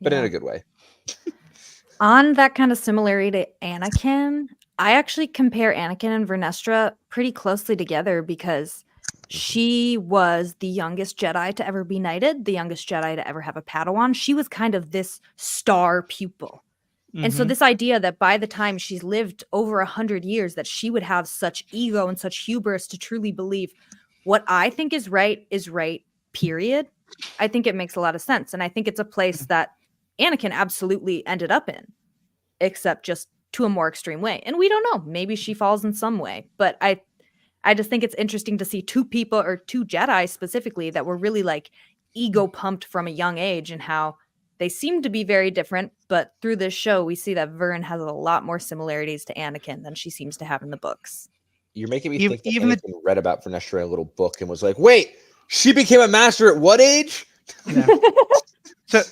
but in a good way. On that kind of similarity to Anakin, I actually compare Anakin and Vernestra pretty closely together because she was the youngest Jedi to ever be knighted, the youngest Jedi to ever have a Padawan. She was kind of this star pupil. And so this idea that by the time she's lived over 100 years, that she would have such ego and such hubris to truly believe what I think is right, period. I think it makes a lot of sense. And I think it's a place that Anakin absolutely ended up in, except just to a more extreme way. And we don't know. Maybe she falls in some way. But I just think it's interesting to see two people, or two Jedi specifically, that were really like ego pumped from a young age, and how they seem to be very different. But through this show, we see that Vern has a lot more similarities to Anakin than she seems to have in the books. You're making me think that Anakin read about Vernestra in a little book and was like, wait, she became a master at what age? Yeah.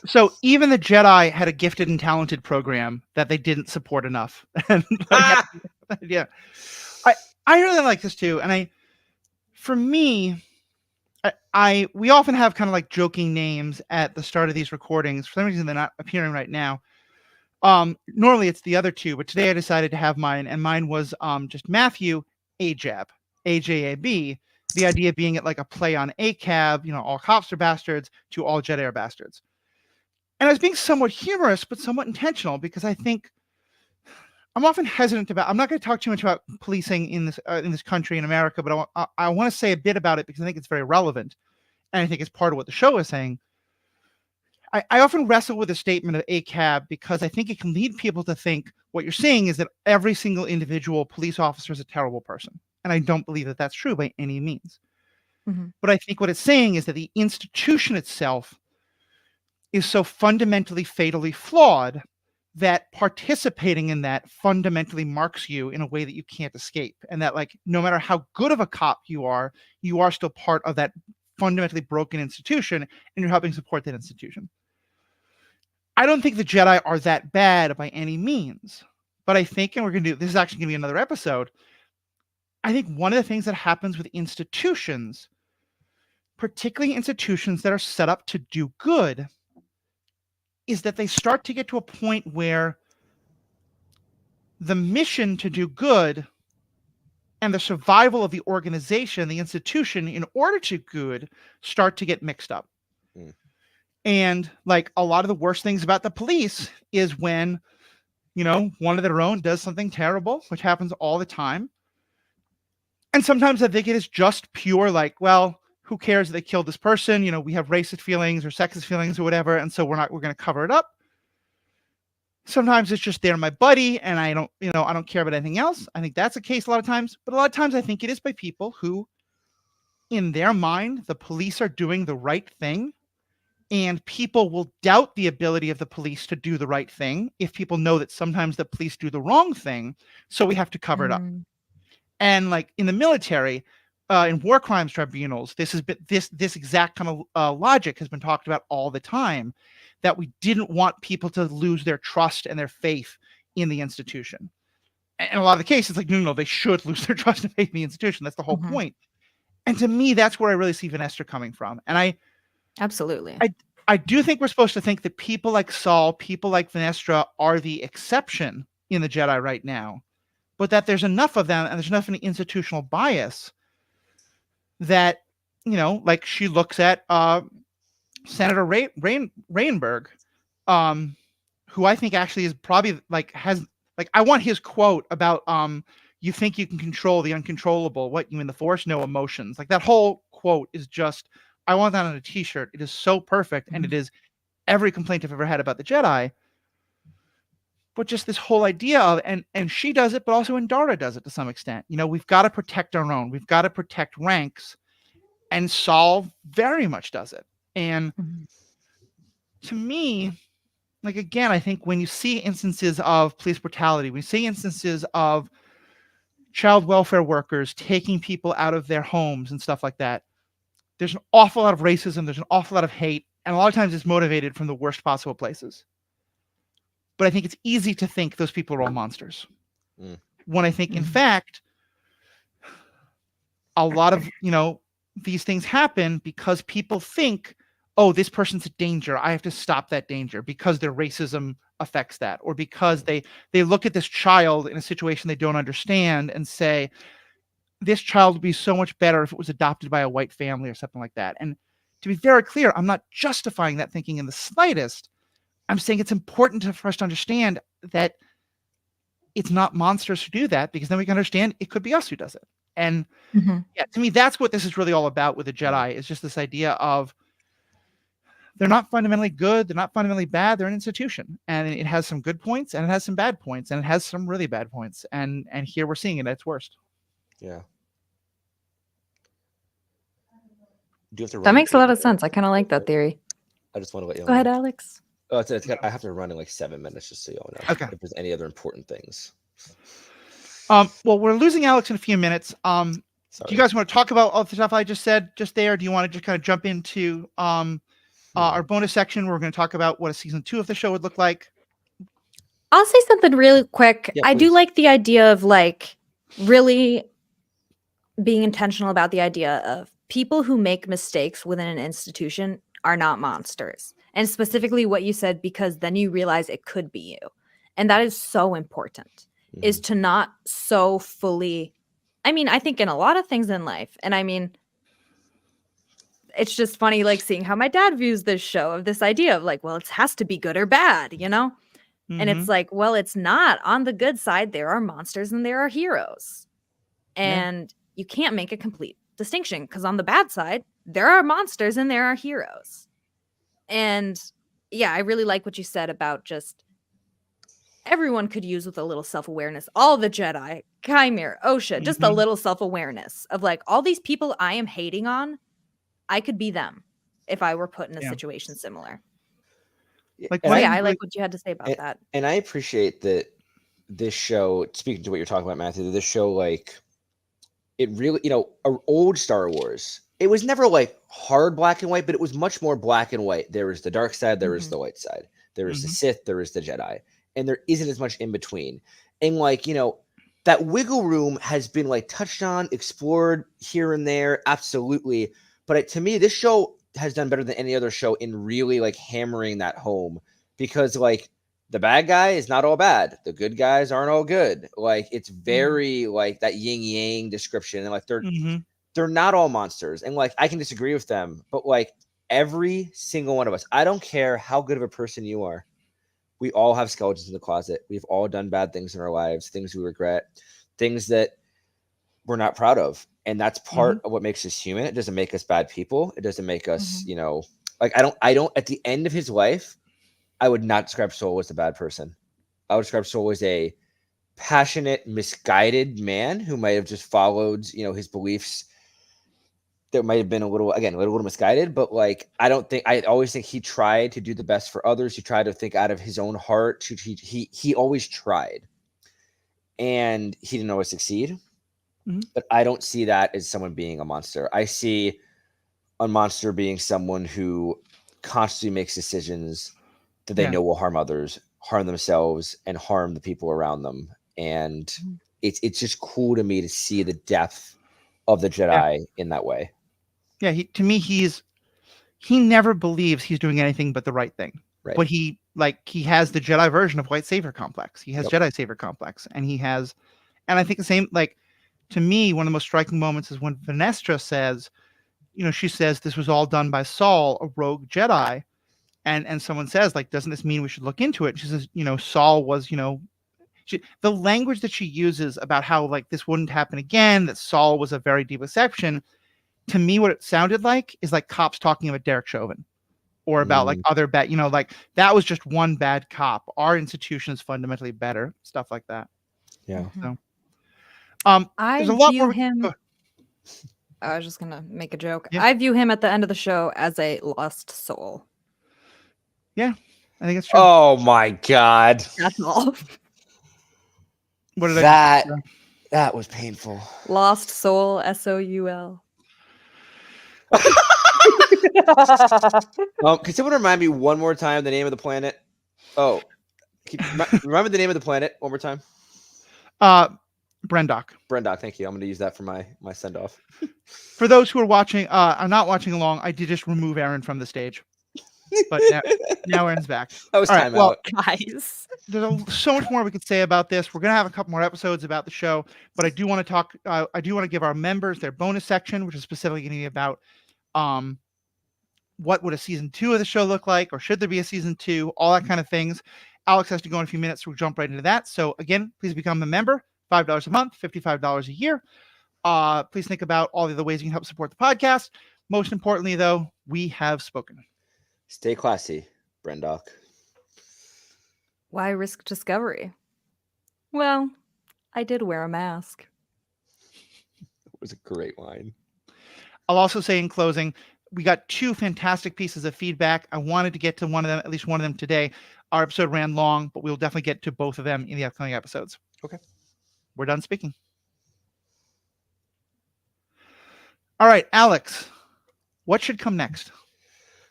So even the Jedi had a gifted and talented program that they didn't support enough. Yeah. I really like this too. And for me, we often have kind of like joking names at the start of these recordings. For some reason, they're not appearing right now. Normally it's the other two, but today I decided to have mine, and mine was just Matthew Ajab, AJAB. The idea being it like a play on ACAB, all cops are bastards to all Jedi are bastards. And I was being somewhat humorous, but somewhat intentional, because I think I'm often hesitant about. I'm not going to talk too much about policing in this country, in America, but I want to say a bit about it because I think it's very relevant, and I think it's part of what the show is saying. I often wrestle with the statement of ACAB because I think it can lead people to think what you're saying is that every single individual police officer is a terrible person, and I don't believe that that's true by any means. But I think what it's saying is that the institution itself is so fundamentally, fatally flawed that participating in that fundamentally marks you in a way that you can't escape. And that, like, no matter how good of a cop you are still part of that fundamentally broken institution, and you're helping support that institution. I don't think the Jedi are that bad by any means, but I think, and this is actually going to be another episode, I think one of the things that happens with institutions, particularly institutions that are set up to do good, is that they start to get to a point where the mission to do good and the survival of the organization, the institution, in order to good, start to get mixed up. Mm. And like a lot of the worst things about the police is when, one of their own does something terrible, which happens all the time. And sometimes I think it is just pure like, well, who cares if they killed this person? We have racist feelings or sexist feelings or whatever, and so we're going to cover it up. Sometimes it's just they're my buddy and I don't care about anything else. I think that's the case a lot of times, but a lot of times I think it is by people who, in their mind, the police are doing the right thing, and people will doubt the ability of the police to do the right thing if people know that sometimes the police do the wrong thing, so we have to cover it up. Mm. And like in the military, in war crimes tribunals, this exact kind of logic has been talked about all the time, that we didn't want people to lose their trust and their faith in the institution. And a lot of the cases, like, no, they should lose their trust and faith in the institution. That's the whole point. And to me, that's where I really see Vanessa coming from. And Absolutely. I do think we're supposed to think that people like Saul, people like Vanessa are the exception in the Jedi right now, but that there's enough of them and there's enough of an institutional bias that, like she looks at Senator Rainberg, who I think actually is probably I want his quote about you think you can control the uncontrollable. What, you mean the Force? No emotions. Like that whole quote is just, I want that on a t-shirt. It is so perfect, and it is every complaint I've ever had about the Jedi. But just this whole idea of, and she does it, but also Indara does it to some extent. We've got to protect our own. We've got to protect ranks, and Saul very much does it. And to me, like, again, I think when you see instances of police brutality, we see instances of child welfare workers taking people out of their homes and stuff like that, there's an awful lot of racism, there's an awful lot of hate, and a lot of times it's motivated from the worst possible places. But I think it's easy to think those people are all monsters. When I think, in fact, a lot of, these things happen because people think, oh, this person's a danger, I have to stop that danger because their racism affects that, or because they look at this child in a situation they don't understand and say, this child would be so much better if it was adopted by a white family or something like that. And to be very clear, I'm not justifying that thinking in the slightest. I'm saying it's important for us to understand that it's not monsters who do that, because then we can understand it could be us who does it. And yeah, to me, that's what this is really all about with the Jedi, is just this idea of they're not fundamentally good, they're not fundamentally bad, they're an institution. And it has some good points and it has some bad points, and it has some really bad points. And here we're seeing it at its worst. Yeah. Do you have to run? That makes a lot of sense. I kind of like that theory. I just want to let you know. Go ahead, Alex. Oh, I have to run in like 7 minutes, just so you all know. Okay. If there's any other important things. Well, we're losing Alex in a few minutes. Sorry. Do you guys want to talk about all the stuff I just said just there? Do you want to just kind of jump into our bonus section where we're going to talk about what a season 2 of the show would look like? I'll say something really quick. Yeah, I do please. like the idea of like really being intentional about the idea of people who make mistakes within an institution are not monsters. And specifically what you said, because then you realize it could be you. And that is so important, is to not so fully, I mean, I think in a lot of things in life, and I mean, it's just funny, like seeing how my dad views this show, of this idea of like, well, it has to be good or bad, And it's like, well, it's not. On the good side, there are monsters and there are heroes. And you can't make a complete distinction, because on the bad side, there are monsters and there are heroes. And yeah, I really like what you said about just everyone could use with a little self-awareness. All the Jedi, Chimera, Osha, just a little self-awareness of like, all these people I am hating on, I could be them if I were put in a situation similar. Like, So yeah, I like what you had to say about that. And I appreciate that this show, speaking to what you're talking about, Matthew, that this show, like, it really, old Star Wars, it was never like hard black and white, but it was much more black and white. There was the dark side, there was the white side, there is the Sith, there is the Jedi, and there isn't as much in between. And like, that wiggle room has been like touched on, explored here and there, absolutely. But to me, this show has done better than any other show in really like hammering that home, because like the bad guy is not all bad. The good guys aren't all good. Like it's very like that yin yang description, and like they're not all monsters. And like I can disagree with them, but like every single one of us, I don't care how good of a person you are. We all have skeletons in the closet. We've all done bad things in our lives, things we regret, things that we're not proud of. And that's part of what makes us human. It doesn't make us bad people. It doesn't make us, you know, like I don't at the end of his life, I would not describe Soul as a bad person. I would describe Soul as a passionate, misguided man who might have just followed, you know, his beliefs that might have been a little misguided, but like I always think he tried to do the best for others. He tried to think out of his own heart. He always tried, and he didn't always succeed. But I don't see that as someone being a monster. I see a monster being someone who constantly makes decisions that they know will harm others, harm themselves, and harm the people around them. And it's just cool to me to see the depth of the Jedi in that way. Yeah, he never believes he's doing anything but the right thing. Right. But he has the Jedi version of white savior complex. He has Jedi savior complex, and I think the same, like, to me, one of the most striking moments is when Vanestra says, you know, she says this was all done by Saul, a rogue Jedi, and someone says, like, doesn't this mean we should look into it? And she says, you know, Saul was, you know, the language that she uses about how like this wouldn't happen again, that Saul was a very deep exception. To me, what it sounded like is like cops talking about Derek Chauvin or about like other bad, you know, like that was just one bad cop. Our institution is fundamentally better, stuff like that. Yeah. So, I there's a lot view more. him. I was just gonna make a joke. Yeah. I view him at the end of the show as a lost soul. Yeah, I think it's true. Oh my God. That's all. What did that was painful. Lost soul, SOUL. Can someone remind me one more time the name of the planet? Oh, remember the name of the planet one more time. Brendock. Brendock, thank you. I'm going to use that for my send off. For those who are watching, are not watching along, I did just remove Erin from the stage, but now Erin's back. That was time well, out. Guys, there's so much more we could say about this. We're gonna have a couple more episodes about the show, but I do want to talk. I do want to give our members their bonus section, which is specifically going to be about what would a season 2 of the show look like, or should there be a season 2, all that kind of things. Alex has to go in a few minutes, so we'll jump right into that. So again, please become a member. $5 a month, $55 a year. Please think about all the other ways you can help support the podcast. Most importantly, though, we have spoken. Stay classy, Brendock. why risk discovery? Well, I did wear a mask. It was a great line. I'll also say in closing, we got 2 fantastic pieces of feedback. I wanted to get to one of them, at least one of them today. Our episode ran long, but we'll definitely get to both of them in the upcoming episodes. Okay. We're done speaking. All right, Alex, what should come next?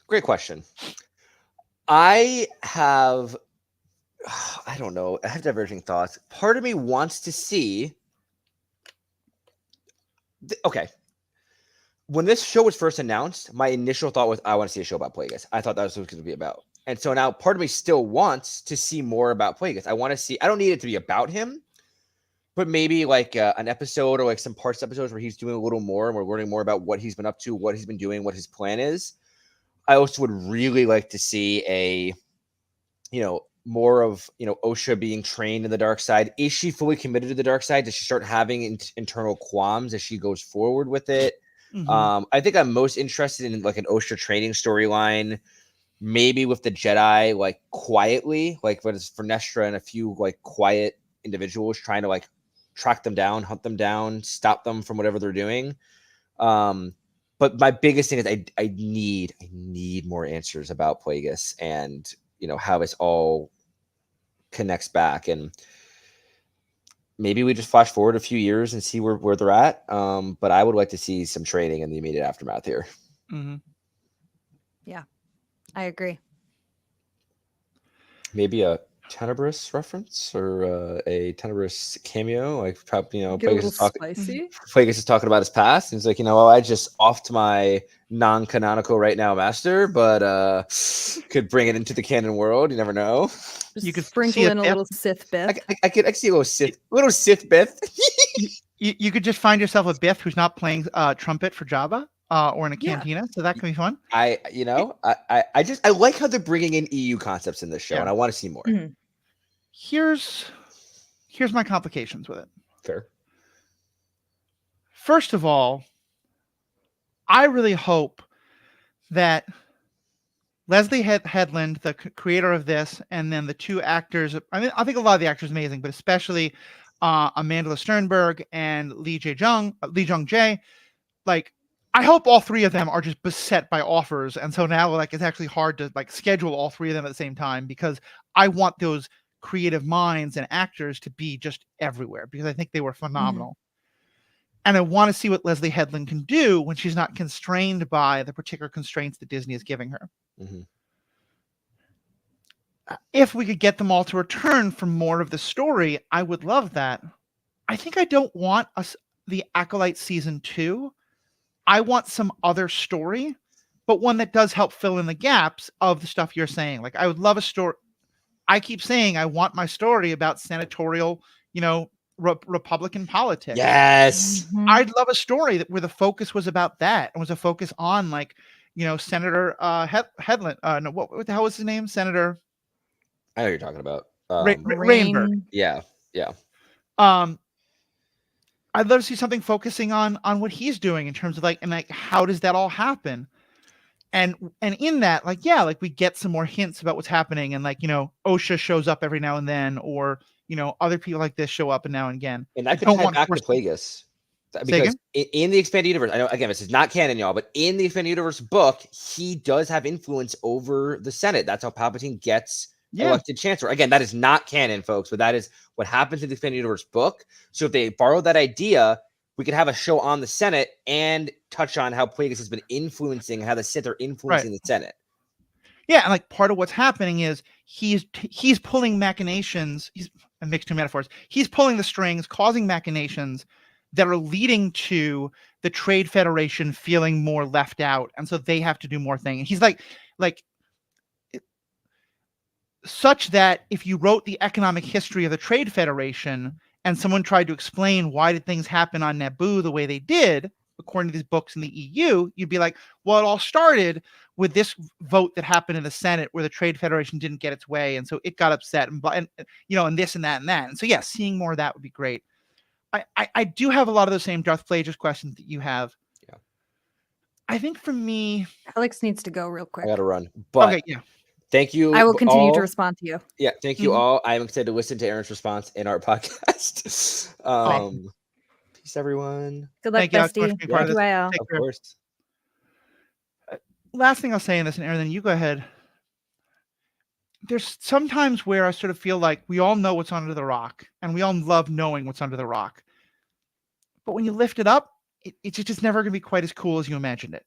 Great question. I don't know. I have diverging thoughts. Part of me wants to see. Okay. When this show was first announced, my initial thought was, I want to see a show about Plagueis. I thought that was what it was going to be about. And so now part of me still wants to see more about Plagueis. I want to see, I don't need it to be about him, but maybe like an episode or like some parts episodes where he's doing a little more and we're learning more about what he's been up to, what he's been doing, what his plan is. I also would really like to see a, more of, Osha being trained in the dark side. Is she fully committed to the dark side? Does she start having internal qualms as she goes forward with it? Mm-hmm. I think I'm most interested in like an Osha training storyline, maybe with the Jedi, like quietly, like but it's for Nestra and a few like quiet individuals trying to like track them down, hunt them down, stop them from whatever they're doing. But my biggest thing is I need more answers about Plagueis and how this all connects back, and maybe we just flash forward a few years and see where they're at. But I would like to see some training in the immediate aftermath here. Mm-hmm. Yeah, I agree. Maybe a Tenebris reference or a Tenebris cameo. Like probably, Get a little spicy. Plagueis is talking about his past. And he's like, I just offed my non-canonical right now master, but could bring it into the canon world. You never know. Just You could sprinkle see a in a Bith. little Sith Bith. I could see a little Sith Bith. You could just find yourself a Biff who's not playing trumpet for Jabba or in a Yeah. cantina, so that can be fun. I like how they're bringing in EU concepts in this show, Yeah. and I want to see more. Mhm. Here's my complications with it. Fair. First of all, I really hope that Leslie Headland, the creator of this, and then the two actors. I mean, I think a lot of the actors are amazing, but especially Amanda Sternberg and Lee Jung Jae. Like, I hope all three of them are just beset by offers, and so now like it's actually hard to like schedule all three of them at the same time, because I want those creative minds and actors to be just everywhere, because I think they were phenomenal. And I want to see what Leslie Headland can do when she's not constrained by the particular constraints that Disney is giving her. Mhm. If we could get them all to return for more of the story, I would love that. I think I don't want the Acolyte season 2. I want some other story, but one that does help fill in the gaps of the stuff you're saying. Like, I would love a story. I keep saying I want my story about senatorial, Republican politics. Yes. Mhm. I'd love a story where the focus was about that and was a focus on like, Senator Headland. No, what the hell was his name? Senator I know what you're talking about. Rainberg. Yeah. I'd love to see something focusing on what he's doing in terms of like how does that all happen? And in that, we get some more hints about what's happening, and OSHA shows up every now and then, or other people like this show up now and again. And I could tie back to Plagueis. Because in the expanded universe, I know again this is not canon, y'all, but in the expanded universe book, he does have influence over the Senate. That's how Palpatine gets elected chancellor. Again, that is not canon, folks, but that is what happens in the expanded universe book. So if they borrow that idea, we could have a show on the Senate and touch on how Plagueis has been influencing, how the Sith are influencing the Senate. Yeah, and part of what's happening is he's pulling machinations. He's a mixed two metaphors. He's pulling the strings, causing machinations that are leading to the Trade Federation feeling more left out, and so they have to do more things. He's like such that if you wrote the economic history of the Trade Federation and someone tried to explain why did things happen on Naboo the way they did, according to these books in the EU, you'd be like, well, it all started with this vote that happened in the Senate where the Trade Federation didn't get its way, and so it got upset, and this and that and that. And so seeing more of that would be great. I do have a lot of the same Darth Plagueis questions that you have. Yeah. I think for me, Alex needs to go real quick. I gotta run. But okay, yeah. Thank you. I will continue to respond to you. Yeah, thank you all. I'm excited to listen to Erin's response in our podcast. Peace, everyone. Good luck, bestie. Of course. Last thing I'll say in this, and Erin, then you go ahead. There's sometimes where I sort of feel like we all know what's under the rock, and we all love knowing what's under the rock. But when you lift it up, it's just never going to be quite as cool as you imagined it.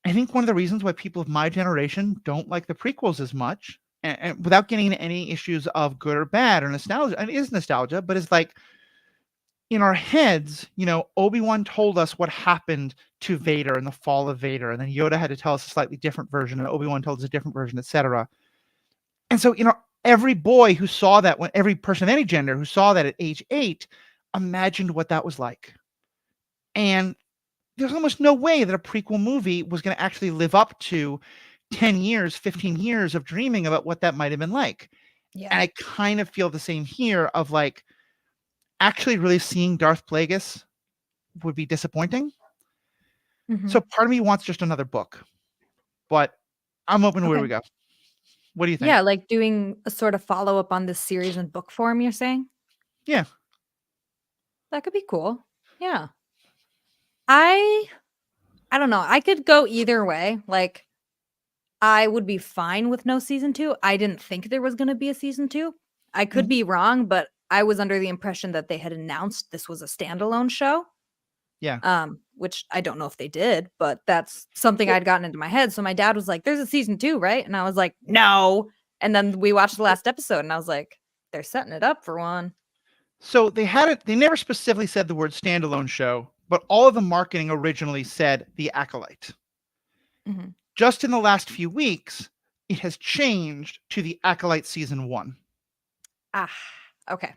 I think one of the reasons why people of my generation don't like the prequels as much, and without getting into any issues of good or bad or nostalgia, and it is nostalgia, but it's like in our heads, Obi-Wan told us what happened to Vader and the fall of Vader, and then Yoda had to tell us a slightly different version, and Obi-Wan told us a different version, etc. And so, every boy who saw that, every person of any gender who saw that at age 8, imagined what that was like. And there's almost no way that a prequel movie was going to actually live up to 10 years, 15 years of dreaming about what that might have been like. Yeah. And I kind of feel the same here of actually really seeing Darth Plagueis would be disappointing. Mm-hmm. So part of me wants just another book, but I'm open to where we go. What do you think? Yeah, like doing a sort of follow-up on this series in book form, you're saying? Yeah. That could be cool. Yeah. I don't know. I could go either way. I would be fine with no season 2. I didn't think there was going to be a season 2. I could be wrong, but I was under the impression that they had announced this was a standalone show. Yeah. Which I don't know if they did, but that's something I'd gotten into my head. So my dad was like, there's a season 2, right? And I was like, no. And then we watched the last episode, and I was like, they're setting it up for one. So they never specifically said the word standalone show, but all of the marketing originally said The Acolyte. Mm-hmm. Just in the last few weeks, it has changed to The Acolyte Season 1. Ah, okay.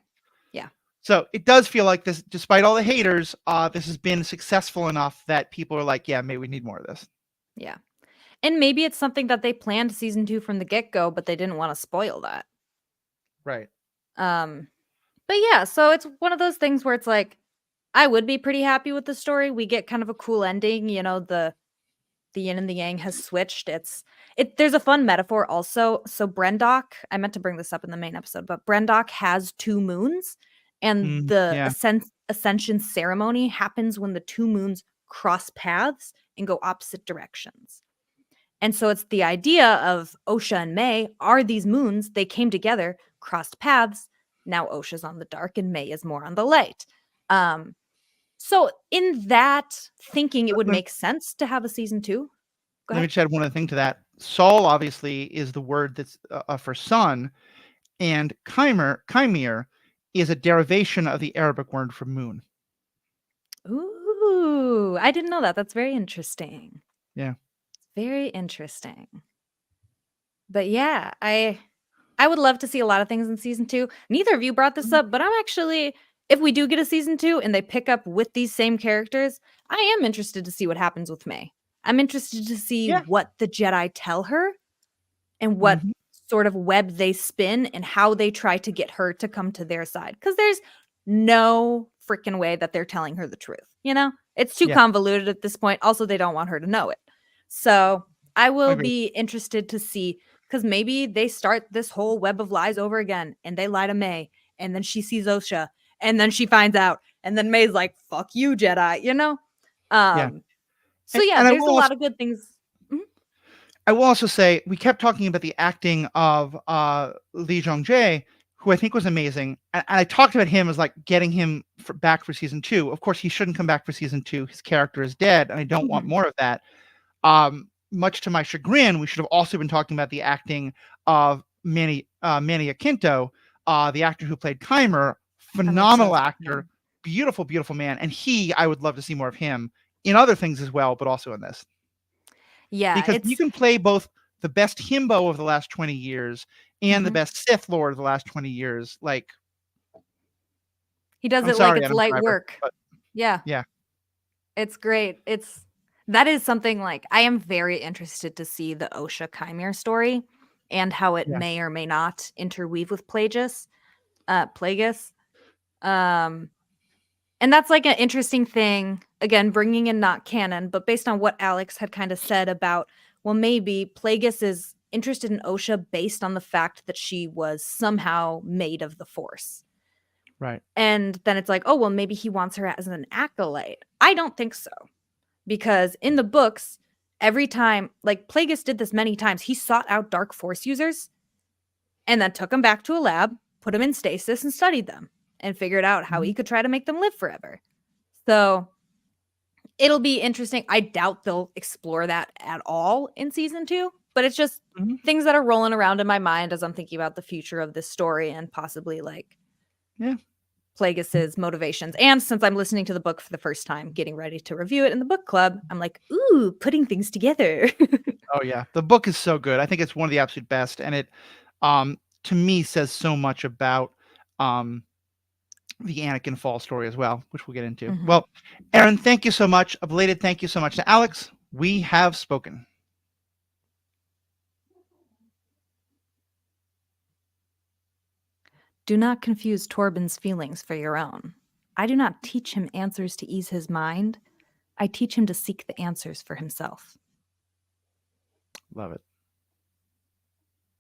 So it does feel like this, despite all the haters, this has been successful enough that people are like, yeah, maybe we need more of this. Yeah. And maybe it's something that they planned season 2 from the get-go, but they didn't want to spoil that. Right. But yeah, so it's one of those things where it's like, I would be pretty happy with the story. We get kind of a cool ending, the yin and the yang has switched. There's a fun metaphor also. So Brendock, I meant to bring this up in the main episode, but Brendock has 2 moons, and the Yeah. ascension ceremony happens when the 2 moons cross paths and go opposite directions. And so it's the idea of Osha and May are these moons. They came together, crossed paths. Now Osha's on the dark and May is more on the light. So in that thinking, it would make sense to have a season 2. Go Let me ahead. just add one other thing to that. Sol obviously is the word that's for sun, and chimere is a derivation of the Arabic word for moon. Ooh, I didn't know that. That's very interesting. Yeah. Very interesting. But yeah, I would love to see a lot of things in season 2. Neither of you brought this up, but I'm actually, if we do get a season 2 and they pick up with these same characters, I am interested to see what happens with May. I'm interested to see Yeah. what the Jedi tell her and what Mhm. sort of web they spin and how they try to get her to come to their side. Because there's no freaking way that they're telling her the truth. It's too Yeah. convoluted at this point. Also, they don't want her to know it. So I will Agreed. be interested to see, because maybe they start this whole web of lies over again and they lie to May, and then she sees Osha, and then she finds out, and then May's like, fuck you, Jedi, Yeah. So yeah, And I there's a will lot of good things. I will also say we kept talking about the acting of Lee Jong-jae, who I think was amazing. And I talked about him as like getting him back for season 2. Of course, he shouldn't come back for season 2. His character is dead, and I don't want Mhm. more of that. Much to my chagrin, we should have also been talking about the acting of Manny Jacinto, the actor who played Keimer. Phenomenal obsessed with actor, him. beautiful, beautiful man. And I would love to see more of him in other things as well, but also in this. Yeah, Because you can play both the best himbo of the last 20 years and the Mhm. best Sith Lord of the last 20 years. Like, he does I'm it like sorry, it's Adam light Driver, work. but Yeah. yeah. It's great. That is something like I am very interested to see the Osha Chimere story and how it Yeah. may or may not interweave with Plagueis. And that's like an interesting thing. Again, bringing in not canon, but based on what Alex had kind of said about, well, maybe Plagueis is interested in Osha based on the fact that she was somehow made of the Force. Right. And then it's like, oh, well, maybe he wants her as an acolyte. I don't think so. Because in the books, every time, like Plagueis did this many times, he sought out dark Force users and then took them back to a lab, put them in stasis, and studied them and figured out how he could try to make them live forever. So it'll be interesting. I doubt they'll explore that at all in season 2, but it's just things that are rolling around in my mind as I'm thinking about the future of this story and possibly like Plagueis's motivations. And since I'm listening to the book for the first time, getting ready to review it in the book club, I'm like, ooh, putting things together. Oh yeah, the book is so good. I think it's one of the absolute best, and it, to me, says so much about the Anakin fall story as well, which we'll get into. Mhm. Well, Erin, thank you so much. A belated thank you so much to Alex. We have spoken. Do not confuse Torben's feelings for your own. I do not teach him answers to ease his mind. I teach him to seek the answers for himself. Love it.